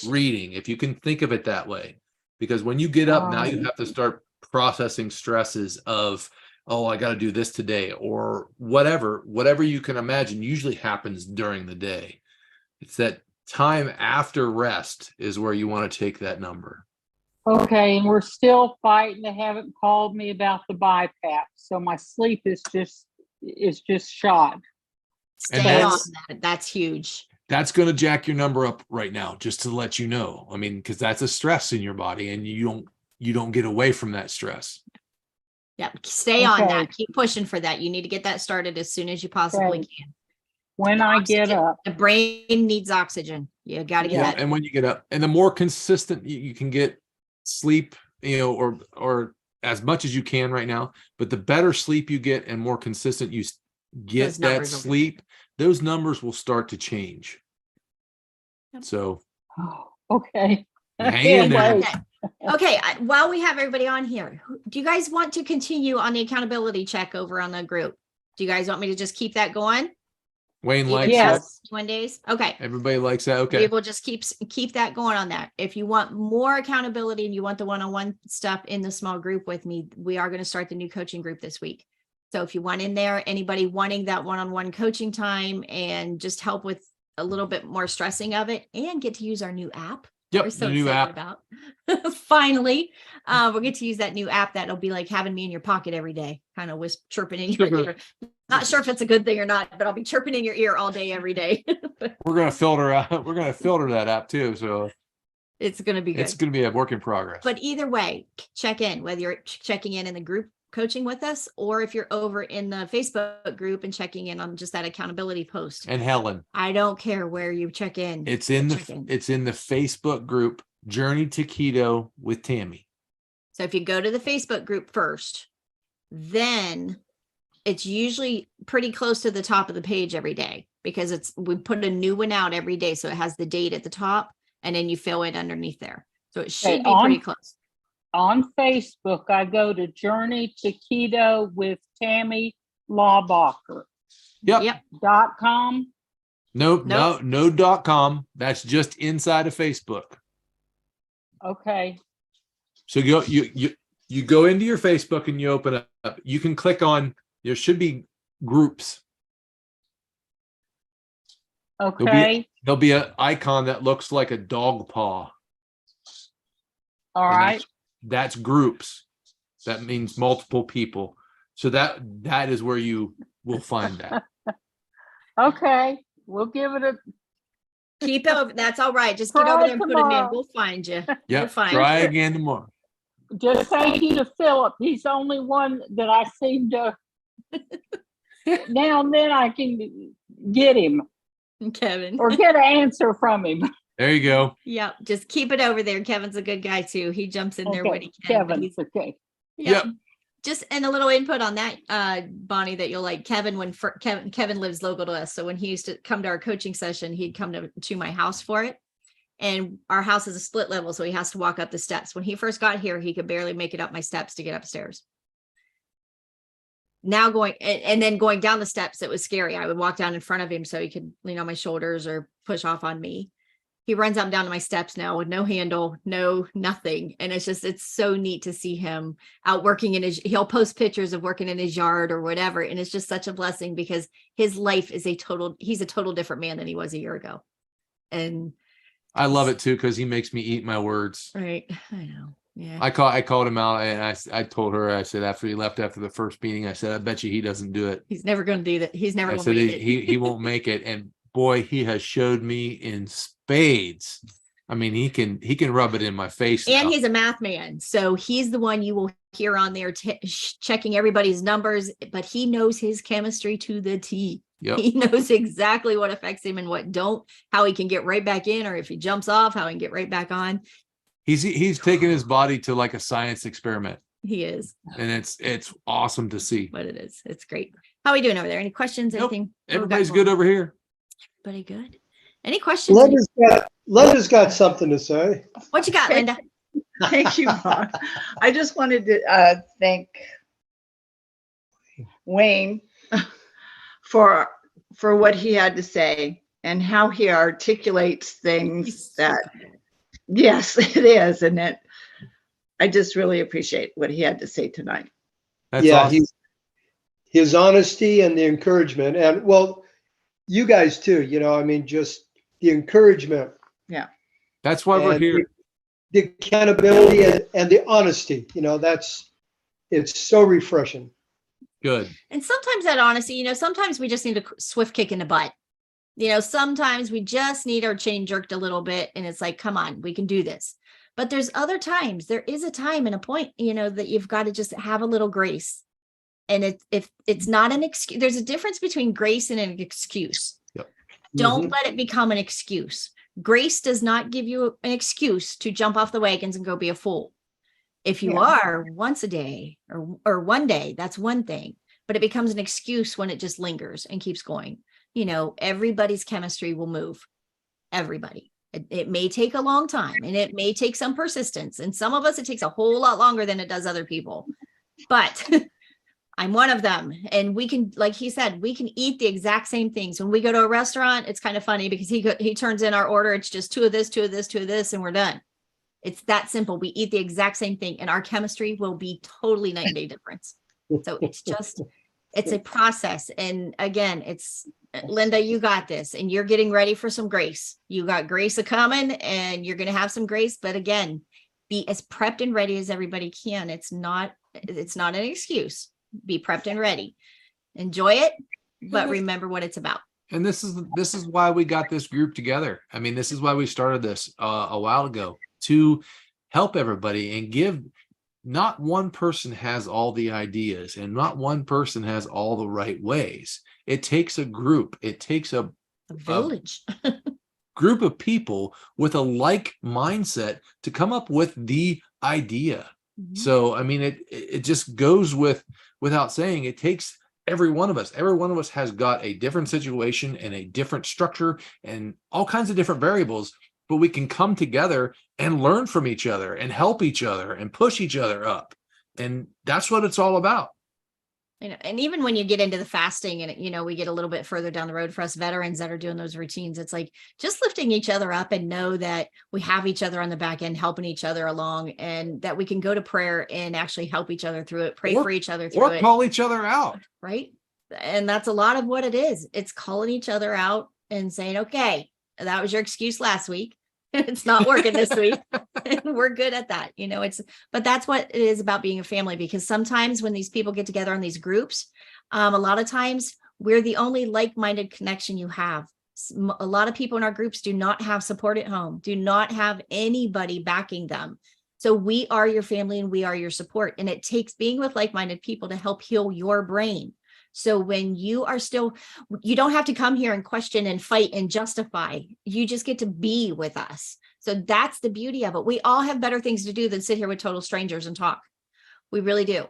reading, if you can think of it that way. Because when you get up, now you have to start processing stresses of, oh, I got to do this today, or whatever you can imagine usually happens during the day. It's that time after rest is where you want to take that number. Okay, and we're still fighting. They haven't called me about the BiPAP, so my sleep is just shot. And Stay on that's- that. That's huge. That's going to jack your number up right now, just to let you know. I mean, because that's a stress in your body, and you don't get away from that stress. Yep. Stay on Okay. that. Keep pushing for that. You need to get that started as soon as you possibly Okay. can. When The I get oxygen- up. The brain needs oxygen. You got to get Yeah. that. And when you get up, and the more consistent you can get sleep, or as much as you can right now, but the better sleep you get and more consistent you get Those that numbers will- sleep, those numbers will start to change. Yep. So Oh, okay. hang in there. Wait. Okay. While we have everybody on here, do you guys want to continue on the accountability check over on the group? Do you guys want me to just keep that going? Wayne Even likes Yes. that. past 21 days. Okay. Everybody likes that. We Okay. will just keep that going on that. If you want more accountability and you want the one-on-one stuff in the small group with me, we are going to start the new coaching group this week. So if you want in there, anybody wanting that one-on-one coaching time and just help with a little bit more stressing of it and get to use our new app. Yep. We're so The new excited app. about. Finally, we'll get to use that new app that'll be like having me in your pocket every day, kind of chirping in your ear. Not sure if it's a good thing or not, but I'll be chirping in your ear all day, every day. We're gonna filter out. We're gonna filter that app too. So It's going to be good. it's gonna be a work in progress. But either way, check in, whether you're checking in the group coaching with us, or if you're over in the Facebook group and checking in on just that accountability post. And Helen, I don't care where you check in. it's in check the in. it's in the Facebook group Journey to Keto with Tammy. So if you go to the Facebook group first, then it's usually pretty close to the top of the page every day, because we put a new one out every day. So it has the date at the top and then you fill it underneath there. So it should Okay, be pretty close. On Facebook, I go to Journey to Keto with Tammy Lawbacher Yep. .com. Nope. Nope. No .com. That's just inside of Facebook. Okay. So you go into your Facebook and you open up. You can click on. There should be groups. Okay. There'll be an icon that looks like a dog paw. All And right. That's groups. That means multiple people. So that is where you will find that. Okay. We'll give it a Keep it. That's all right. Just get Try over there and put them in. tomorrow. We'll find you. Yep. fine. Try again tomorrow. just thank you to Philip. He's the only one that I seem to now and then I can get him Kevin. or get an answer from him. There you go. Yep. Just keep it over there. Kevin's a good guy too. He jumps in there when Okay, he can. but Kevin. he's- Okay. Yep. Just and a little input on that, Bonnie, that you'll like. Kevin, Kevin lives local to us, so when he used to come to our coaching session, he'd come to my house for it. And our house is a split level, so he has to walk up the steps. When he first got here, he could barely make it up my steps to get upstairs. Now and then going down the steps, it was scary. I would walk down in front of him so he could lean on my shoulders or push off on me. He runs up and down to my steps now with no handle, no nothing. And it's so neat to see him out working he'll post pictures of working in his yard or whatever. And it's just such a blessing because his life is he's a total different man than he was a year ago. And I love it too because he makes me eat my words. right. I know. Yeah. I called him out and I told her, I said, after he left after the first meeting, I said, I bet you he doesn't do it. He's never going to do that. He's never I going said to make it. he won't make it. And boy, he has showed me in spades. I mean, he can rub it in my face. And now. he's a math man. So he's the one you will hear on there checking everybody's numbers, but he knows his chemistry to the T. Yep. He knows exactly what affects him and what don't, how he can get right back in, or if he jumps off, how he can get right back on. He's taken his body to like a science experiment. He is, And it's awesome to see. but it is. It's great. How are we doing over there? Any questions? Nope. Anything? Everybody's good over here. Everybody good? Any questions? Linda's got something to say. What you got, Linda? Thank you, Mom. I just wanted to thank Wayne for what he had to say and how he articulates things that, yes, it is. And I just really appreciate what he had to say tonight. That's Yeah, awesome. his honesty and the encouragement, and well, you guys too, I mean, just the encouragement. That's why we're And here. the accountability and the honesty. It's so refreshing. Good. And sometimes that honesty, sometimes we just need a swift kick in the butt. Sometimes we just need our chain jerked a little bit and it's like, come on, we can do this. But there's other times, there is a time and a point, that you've got to just have a little grace. And if it's not an excuse, there's a difference between grace and an excuse. Yep. Don't let it become an excuse. Grace does not give you an excuse to jump off the wagons and go be a fool. If you are once a day or one day, that's one thing, but it becomes an excuse when it just lingers and keeps going. Everybody's chemistry will move. Everybody. It may take a long time and it may take some persistence. And some of us, it takes a whole lot longer than it does other people. But I'm one of them. And we can, like he said, we can eat the exact same things. When we go to a restaurant, it's kind of funny because he turns in our order. It's just 2 of this, 2 of this, 2 of this, and we're done. It's that simple. We eat the exact same thing and our chemistry will be totally night and day difference. So it's a process. And again, it's Linda, you got this and you're getting ready for some grace. You got grace a coming and you're going to have some grace. But again, be as prepped and ready as everybody can. It's not an excuse. Be prepped and ready. Enjoy it, but remember what it's about. And this is why we got this group together. I mean, this is why we started this a while ago, to help everybody and give. Not one person has all the ideas and not one person has all the right ways. It takes a group. It takes a village group of people with a like mindset to come up with the idea. Mm-hmm. So, I mean, it just goes without saying, it takes every one of us. Every one of us has got a different situation and a different structure and all kinds of different variables, but we can come together and learn from each other and help each other and push each other up. And that's what it's all about. And even when you get into the fasting and, we get a little bit further down the road for us veterans that are doing those routines, it's like just lifting each other up and know that we have each other on the back end, helping each other along, and that we can go to prayer and actually help each other through it, pray for each other through it. Or call each other out. Right. And that's a lot of what it is. It's calling each other out and saying, okay, that was your excuse last week. It's not working this week. And we're good at that. But that's what it is about being a family, because sometimes when these people get together in these groups, a lot of times we're the only like-minded connection you have. A lot of people in our groups do not have support at home, do not have anybody backing them. So we are your family and we are your support. And it takes being with like-minded people to help heal your brain. So when you don't have to come here and question and fight and justify. You just get to be with us. So that's the beauty of it. We all have better things to do than sit here with total strangers and talk. We really do.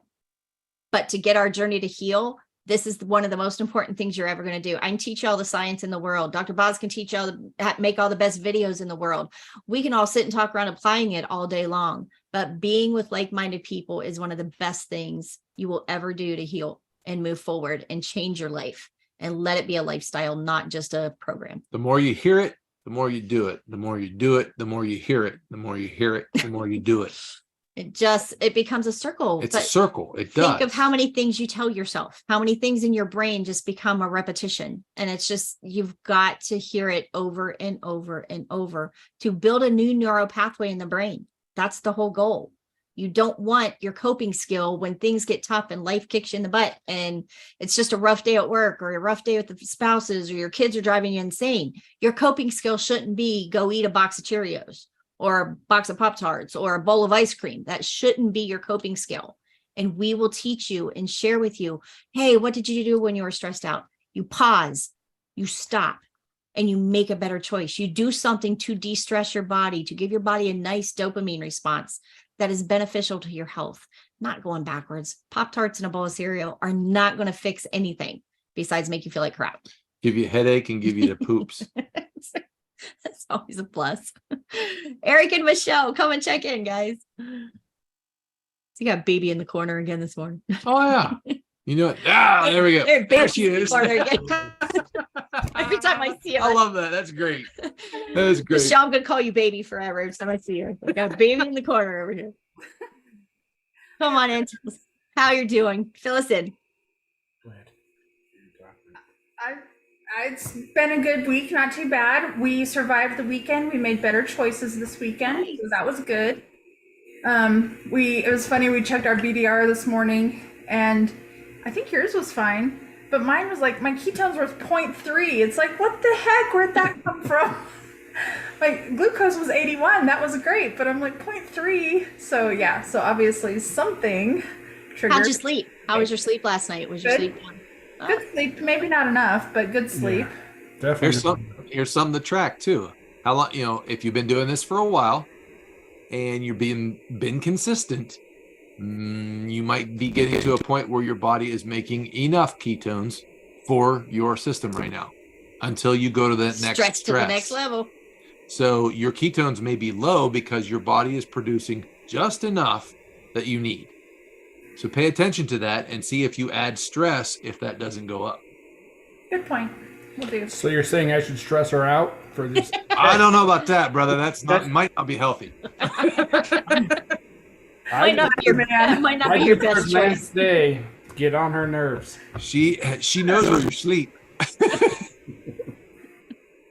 But to get our journey to heal, this is one of the most important things you're ever going to do. I can teach you all the science in the world. Dr. Boz can teach you make all the best videos in the world. We can all sit and talk around applying it all day long. But being with like-minded people is one of the best things you will ever do to heal and move forward and change your life and let it be a lifestyle, not just a program. The more you hear it, the more you do it. The more you do it, the more you hear it. The more you hear it, the more you do it. It becomes a circle. It's a circle. It does. Think of how many things you tell yourself, how many things in your brain just become a repetition. And it's just, you've got to hear it over and over and over to build a new neural pathway in the brain. That's the whole goal. You don't want your coping skill when things get tough and life kicks you in the butt and it's just a rough day at work or a rough day with the spouses or your kids are driving you insane. Your coping skill shouldn't be go eat a box of Cheerios or a box of Pop-Tarts or a bowl of ice cream. That shouldn't be your coping skill. And we will teach you and share with you, hey, what did you do when you were stressed out? You pause, you stop, and you make a better choice. You do something to de-stress your body, to give your body a nice dopamine response that is beneficial to your health, not going backwards. Pop-Tarts and a bowl of cereal are not going to fix anything besides make you feel like crap. Give you a headache and give you the poops. That's always a plus. Eric and Michelle, come and check in, guys. So you got baby in the corner again this morning. Oh, yeah. You know what? Ah, there we go. There she is. Every time I see her. I love that. That's great. That is great. Michelle, I'm going to call you baby forever every time I see her. I got a baby in the corner over here. Come on in. How you're doing? Fill us in. Go ahead. It's been a good week, not too bad. We survived the weekend. We made better choices this weekend, so that was good. It was funny. We checked our BDR this morning, and I think yours was fine, but mine was like my ketones were 0.3. It's like, what the heck? Where'd that come from? My glucose was 81. That was great, but I'm like 0.3. So yeah. So obviously something triggered. How'd you sleep? How was your sleep last night? Was your Good. sleep on? Good sleep. Maybe not enough, but good sleep. Definitely. Here's something to track too. How long, if you've been doing this for a while and you're been consistent, you might be getting to a point where your body is making enough ketones for your system right now until you go to the next Stretch to the next level. So your ketones may be low because your body is producing just enough that you need. So pay attention to that and see if you add stress if that doesn't go up. Good point. We'll do. So you're saying I should stress her out for this? I don't know about that, brother. Might not be healthy. Might not be your best choice. Day. Get on her nerves. She knows where you sleep.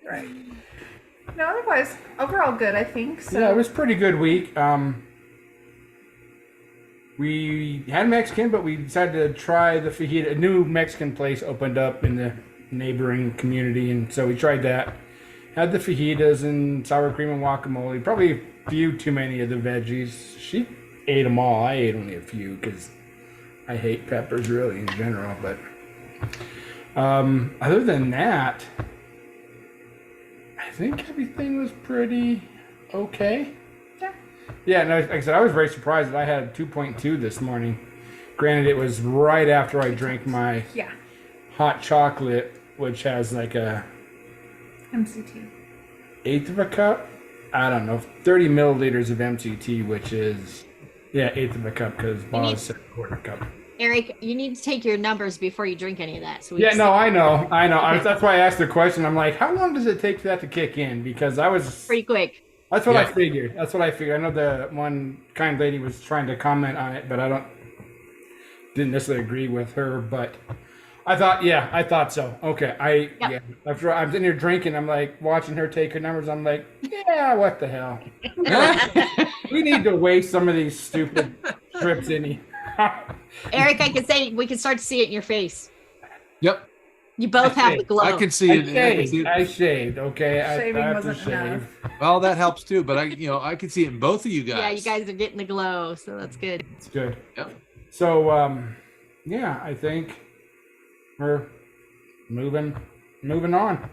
Right. No, otherwise, overall good, I think. So. Yeah, it was a pretty good week. We had Mexican, but we decided to try the fajita. A new Mexican place opened up in the neighboring community, and so we tried that. Had the fajitas and sour cream and guacamole. Probably a few too many of the veggies. She ate them all. I ate only a few because I hate peppers really in general. But other than that, I think everything was pretty okay. Yeah, no, like I said, I was very surprised that I had 2.2 this morning. Granted, it was right after I drank my hot chocolate, which has like a MCT. Eighth of a cup. I don't know, 30 milliliters of MCT, which is eighth of a cup because Boz said quarter cup. Eric, you need to take your numbers before you drink any of that. So I know. That's why I asked the question. I'm like, how long does it take for that to kick in? Because I was pretty quick. That's what I figured. I know the one kind lady was trying to comment on it, but didn't necessarily agree with her. But I thought so. Okay, After I'm sitting here drinking, I'm like watching her take her numbers. I'm like, what the hell? We need to waste some of these stupid trips in. Eric, I can say we can start to see it in your face. Yep. You both have the glow. I can see it. I shaved. Okay, Shaving I have wasn't to shave. enough. Well, that helps too. But I can see it in both of you guys. Yeah, you guys are getting the glow, so that's good. It's good. Yep. So, I think we're moving on.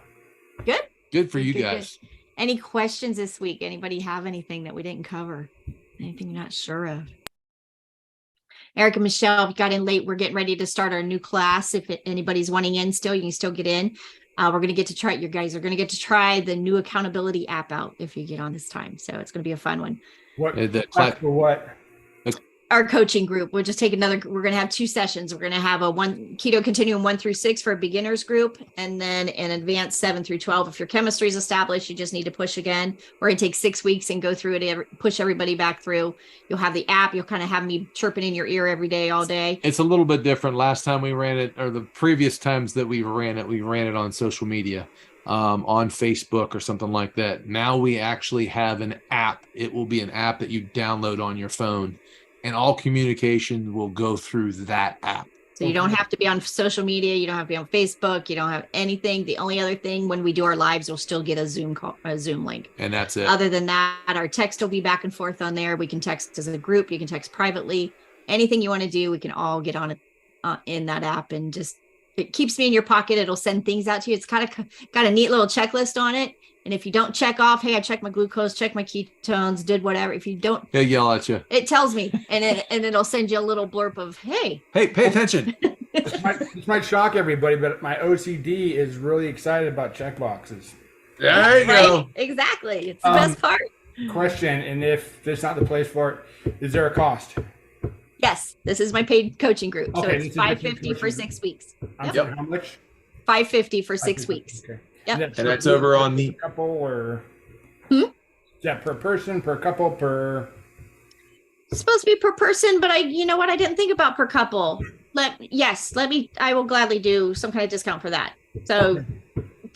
Good. Good for you guys. Good. Any questions this week? Anybody have anything that we didn't cover? Anything you're not sure of? Eric and Michelle, if you got in late, we're getting ready to start our new class. If anybody's wanting in still, you can still get in. We're going to get to try, you guys are going to get to try the new accountability app out if you get on this time. So it's going to be a fun one. For what? Our coaching group. We'll just take we're going to have 2 sessions. We're going to have a Keto Continuum 1 through 6 for a beginners group, and then an advanced 7 through 12. If your chemistry is established, you just need to push again. We're going to take 6 weeks and go through it, push everybody back through. You'll have the app. You'll kind of have me chirping in your ear every day, all day. It's a little bit different. Last time we ran it, or the previous times that we ran it on social media, on Facebook or something like that. Now we actually have an app. It will be an app that you download on your phone, and all communication will go through that app. So you don't have to be on social media. You don't have to be on Facebook. You don't have anything. The only other thing, when we do our lives, we'll still get a Zoom call, a Zoom link. And that's it. Other than that, our text will be back and forth on there. We can text as a group. You can text privately. Anything you want to do, we can all get on it in that app, and just, it keeps me in your pocket. It'll send things out to you. It's kind of got a neat little checklist on it. And if you don't check off, hey, I checked my glucose, checked my ketones, did whatever. If you don't, they'll yell at you. It tells me, and it'll send you a little blurb of, hey, pay attention. This might shock everybody, but my OCD is really excited about check boxes. There you go. Exactly. It's the best part. Question, and if there's not the place for it, is there a cost? Yes, this is my paid coaching group. So Okay, it's $550 for 6 weeks. I'm sorry, how much? $550 for 6 weeks. Okay. Yep. And that's over on the couple, or is that per person, per couple, per? It's supposed to be per person, but you know what? I didn't think about per couple. I will gladly do some kind of discount for that. So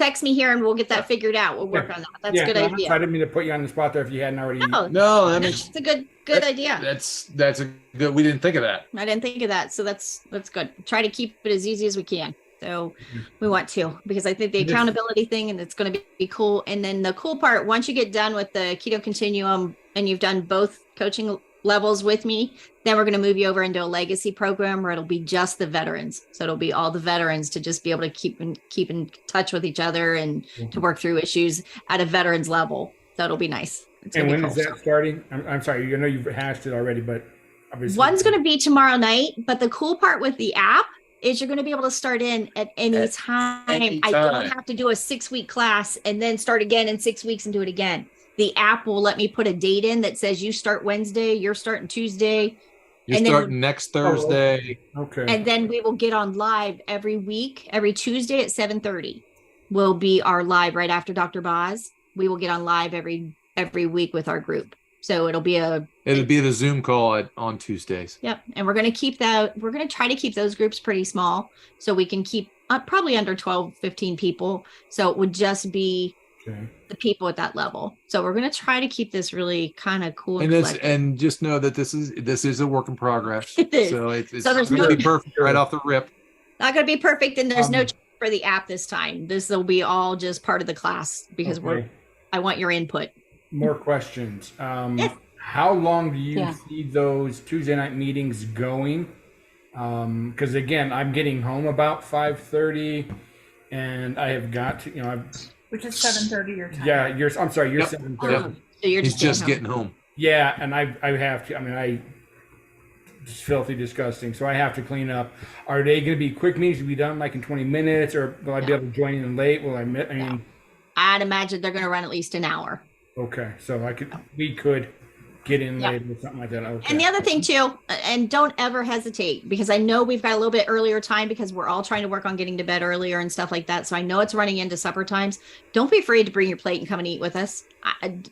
text me here and we'll get that figured out. We'll work on that. That's a good no, idea. I didn't mean to put you on the spot there if you hadn't already. No, that makes It's a good idea. that's a good. We didn't think of that. I didn't think of that. So that's good. Try to keep it as easy as we can. So we want to, because I think the accountability thing, and it's going to be cool. And then the cool part, once you get done with the Keto Continuum and you've done both coaching levels with me, then we're going to move you over into a legacy program where it'll be just the veterans. So it'll be all the veterans to just be able to keep in touch with each other and to work through issues at a veterans level. So it'll be nice. And when is that starting? I'm sorry, I know you've hashed it already, but obviously one's going to be tomorrow night. But the cool part with the app is you're going to be able to start in at any time. I don't have to do a 6-week class and then start again in 6 weeks and do it again. The app will let me put a date in that says you start Wednesday, you're starting Tuesday. You're starting next Thursday. Okay. And then we will get on live every week, every Tuesday at 7:30 will be our live right after drboz. We will get on live every week with our group. So it'll be the Zoom call on Tuesdays. Yep. And we're going to keep that. We're going to try to keep those groups pretty small so we can keep probably under 12, 15 people. So it would just be the people at that level. So we're going to try to keep this really kind of cool. And just know that this is a work in progress. It is. So it's there's going to be perfect right off the rip. Not going to be perfect. And there's no for the app this time. This will be all just part of the class because I want your input. More questions. Yes. How long do you see those Tuesday night meetings going? Because again, I'm getting home about 5:30, and I have got to, Which is 7:30 your time. Yeah, I'm sorry, you're 7:30. So you're He's just getting home. Yeah, and I have to. It's filthy disgusting. So I have to clean up. Are they going to be quick meetings? Will be done like in 20 minutes, or will I be able to join in late? Will I miss? I'd imagine they're going to run at least an hour. Okay, so we could get in later or something like that. Okay. And the other thing too, and don't ever hesitate, because I know we've got a little bit earlier time because we're all trying to work on getting to bed earlier and stuff like that. So I know it's running into supper times. Don't be afraid to bring your plate and come and eat with us.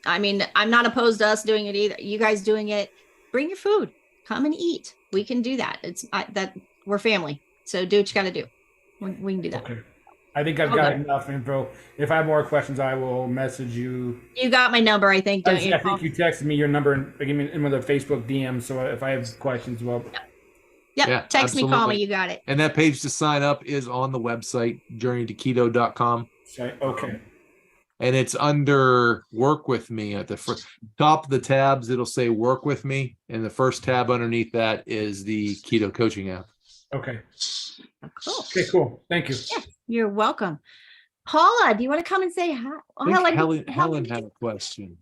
I mean, I'm not opposed to us doing it either. You guys doing it, bring your food, come and eat. We can do that. We're family. So do what you got to do. We can do that. Okay. I think I've got enough info. If I have more questions, I will message you. You got my number, I think, don't you? I think you texted me your number and gave me in with a Facebook DM. So if I have questions, Yep. Text me, call me. You got it. And that page to sign up is on the website, journeytoketo.com. Okay. And it's under Work With Me. At the top of the tabs, it'll say Work With Me. And the first tab underneath that is the Keto Coaching app. Okay. Cool. Okay, cool. Thank you. Yeah, you're welcome. Paula, do you want to come and say hi? Helen had a question.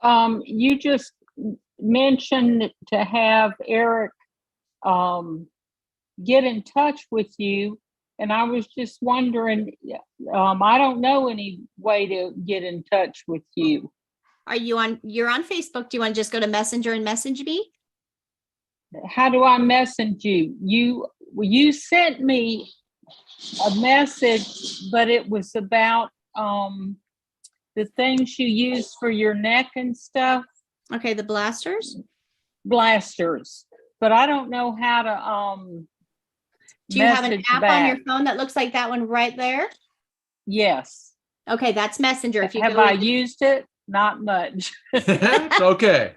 You just mentioned to have Eric get in touch with you, and I was just wondering, I don't know any way to get in touch with you. You're on Facebook. Do you want to just go to Messenger and message me? How do I message you? You sent me a message, but it was about the things you use for your neck and stuff. Okay, the blasters. But I don't know how to do you have an app back on your phone that looks like that one right there? Yes. Okay, that's Messenger. If you have I used it? Not much. It's okay.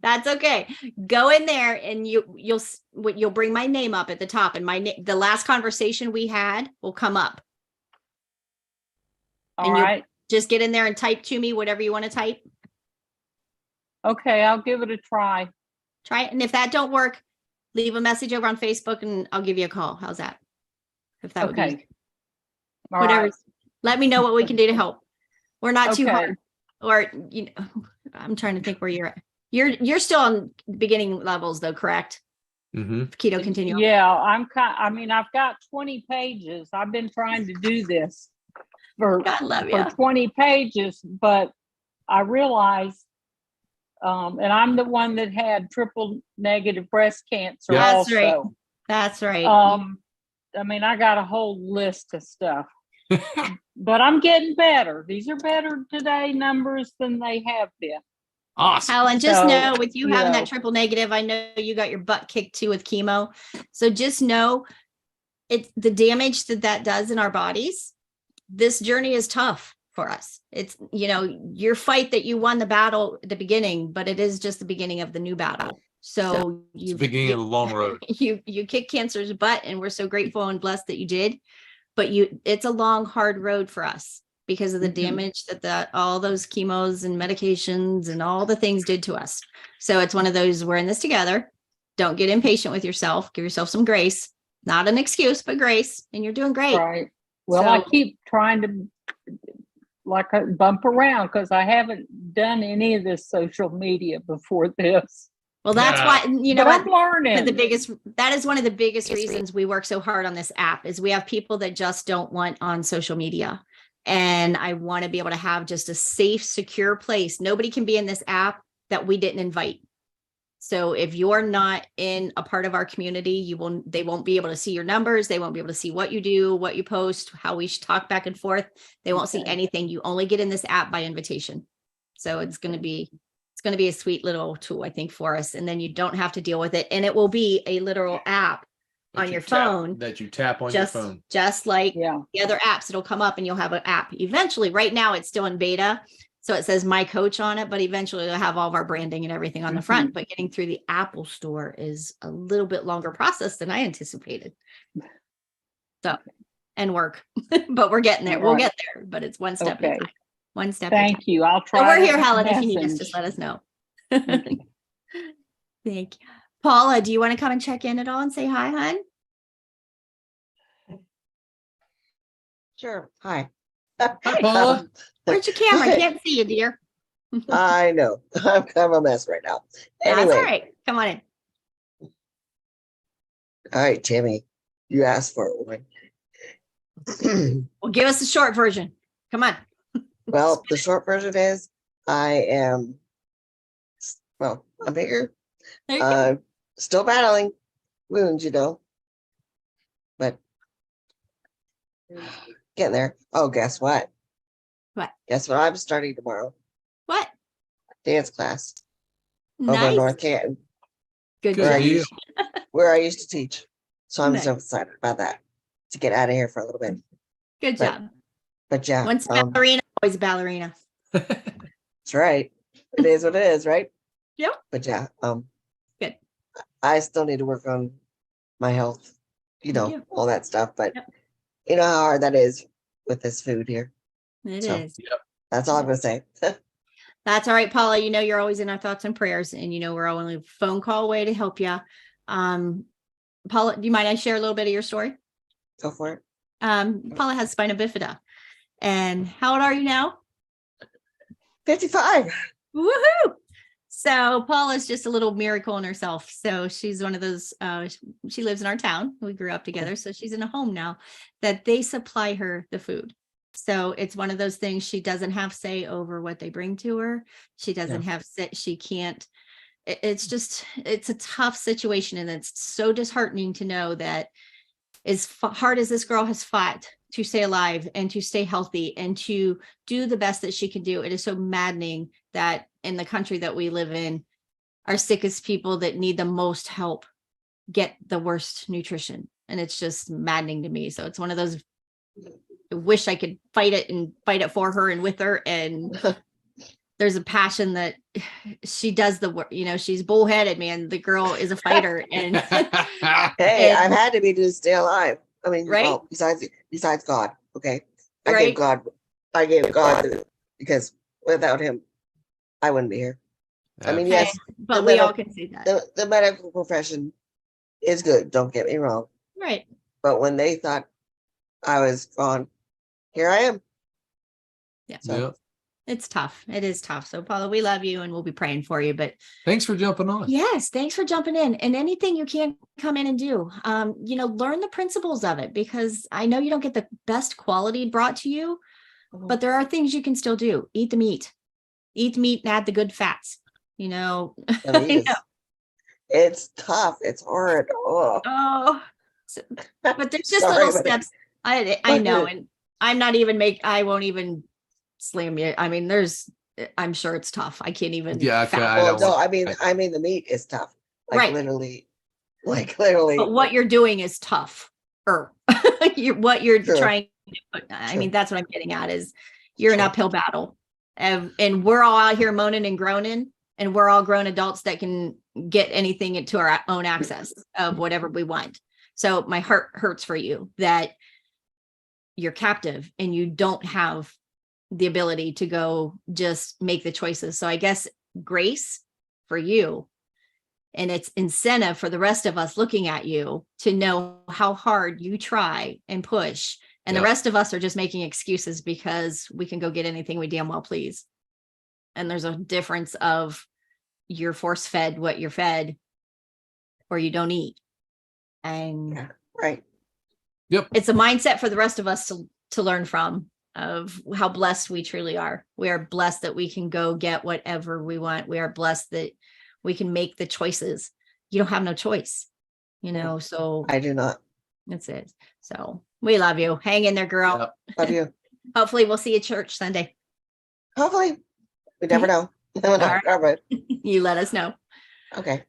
That's okay. Go in there and you'll bring my name up at the top, and the last conversation we had will come up. All right. Just get in there and type to me whatever you want to type. Okay, I'll give it a try. Try it, and if that don't work, leave a message over on Facebook, and I'll give you a call. How's that? If that would be whatever. Right. Let me know what we can do to help. We're not too hard. Or I'm trying to think where you're at. You're still on beginning levels though, correct? Mm-hmm. Keto Continuum. Yeah, I've got 20 pages. I've been trying to do this for 20 pages, but I realized, and I'm the one that had triple negative breast cancer. That's also. Right. That's right. I got a whole list of stuff. But I'm getting better. These are better today numbers than they have been. Awesome. Helen, just know with you having that triple negative, I know you got your butt kicked too with chemo. So just know it's the damage that does in our bodies. this journey is tough for us. It's, your fight that you won the battle at the beginning, but it is just the beginning of the new battle. So It's the you beginning of the long road. you kick cancer's butt, and we're so grateful and blessed that you did. But it's a long, hard road for us because of the damage that all those chemos and medications and all the things did to us. So it's one of those, we're in this together. Don't get impatient with yourself. Give yourself some grace. Not an excuse, but grace. And you're doing great. Right. Well, I keep trying to bump around because I haven't done any of this social media before this. Well, that's why, But I'm learning. That is one of the biggest reasons we work so hard on this app is we have people that just don't want on social media. And I want to be able to have just a safe, secure place. Nobody can be in this app that we didn't invite. So if you're not in a part of our community, they won't be able to see your numbers. They won't be able to see what you do, what you post, how we should talk back and forth. They won't see anything. You only get in this app by invitation. So it's going to be a sweet little tool, I think, for us. And then you don't have to deal with it. And it will be a literal app on your phone that you tap on your phone. Just like the other apps, it'll come up and you'll have an app. Eventually, right now it's still in beta. So it says My Coach on it, but eventually it'll have all of our branding and everything on the front. But getting through the Apple Store is a little bit longer process than I anticipated. So, and work, but we're getting there. We'll get there, but it's one step at a time. One step. Thank you. I'll try. So we're here, Helen. If you need us, just let us know. Thank you. Paula, do you want to come and check in at all and say hi, hon? Sure. Hi. Hi, Paula. Where's your camera? I can't see you, dear. I know. I'm kind of a mess right now. Anyway. That's all right. Come on in. All right, Tammy. You asked for it. Well, give us the short version. Come on. Well, the short version is I'm here. Still battling wounds, but getting there. Oh, guess what? What? Guess what? I'm starting tomorrow. What? Dance class over Nice. in North Canton. Good where job. where I used to teach. So I'm Nice. so excited about that to get out of here for a little bit. Good job. But yeah, Once ballerina, always ballerina. that's right. It is what it is, right? Yep. But yeah, Good. I still need to work on my health, do. all that stuff. But Yep. you know how hard that is with this food here. It So, is. That's all I'm gonna say. That's all right, Paula. You're always in our thoughts and prayers, and we're only a phone call away to help you. Paula, do you mind I share a little bit of your story? Go for it. Paula has spina bifida. And how old are you now? 55. Woohoo! So Paula's just a little miracle in herself. So she's one of those, she lives in our town. We grew up together. So she's in a home now that they supply her the food. So it's one of those things, she doesn't have say over what they bring to her. She doesn't have she can't. It's a tough situation. And it's so disheartening to know that as hard as this girl has fought to stay alive and to stay healthy and to do the best that she can do, it is so maddening that in the country that we live in, our sickest people that need the most help get the worst nutrition. And it's just maddening to me. So it's one of those, I wish I could fight it for her and with her. And there's a passion that she does the work, she's bullheaded, man. The girl is a fighter. And hey, I've had to be to stay alive. I mean, right? Well, besides God, okay? I Right. gave God because without him, I wouldn't be here. I mean, yes, but we all can see that. the medical profession is good. Don't get me wrong. Right. But when they thought I was gone, here I am. Yeah. So, It's tough. It is tough. So Paula, we love you and we'll be praying for you, but Thanks for jumping on. yes, thanks for jumping in, and anything you can come in and do, learn the principles of it, because I know you don't get the best quality brought to you, but there are things you can still do. Eat the meat and add the good fats, I mean, it's tough. It's hard. Oh, but there's just Sorry, little but- steps. I know. And I'm not even I won't even slam you. I mean, I'm sure it's tough. I can't even. Yeah, I mean, the meat is tough. Right. Literally. But what you're doing is tough. What you're True. trying I mean, that's what I'm getting at is you're an uphill battle. And we're all out here moaning and groaning, and we're all grown adults that can get anything into our own access of whatever we want. So my heart hurts for you that you're captive and you don't have the ability to go just make the choices. So I guess grace for you, and it's incentive for the rest of us looking at you to know how hard you try and push. And the rest of us are just making excuses because we can go get anything we damn well please. And there's a difference of you're force fed what you're fed or you don't eat. And right. Yep. It's a mindset for the rest of us to learn from, of how blessed we truly are. We are blessed that we can go get whatever we want. We are blessed that we can make the choices. You don't have no choice, so I do not. that's it. So we love you. Hang in there, girl. Yep. Love you. Hopefully we'll see you at church Sunday. Hopefully. We never know. All right. You let us know. Okay.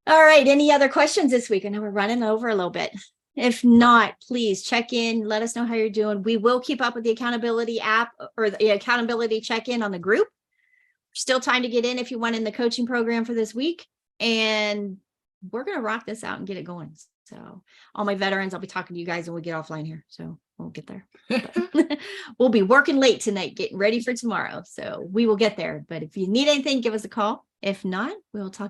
All right. Any other questions this week? I know we're running over a little bit. If not, please check in. Let us know how you're doing. We will keep up with the accountability app or the accountability check-in on the group. Still time to get in if you want in the coaching program for this week. And we're going to rock this out and get it going. So all my veterans, I'll be talking to you guys when we get offline here. So we'll get there. We'll be working late tonight, getting ready for tomorrow. So we will get there. But if you need anything, give us a call. If not, we'll talk.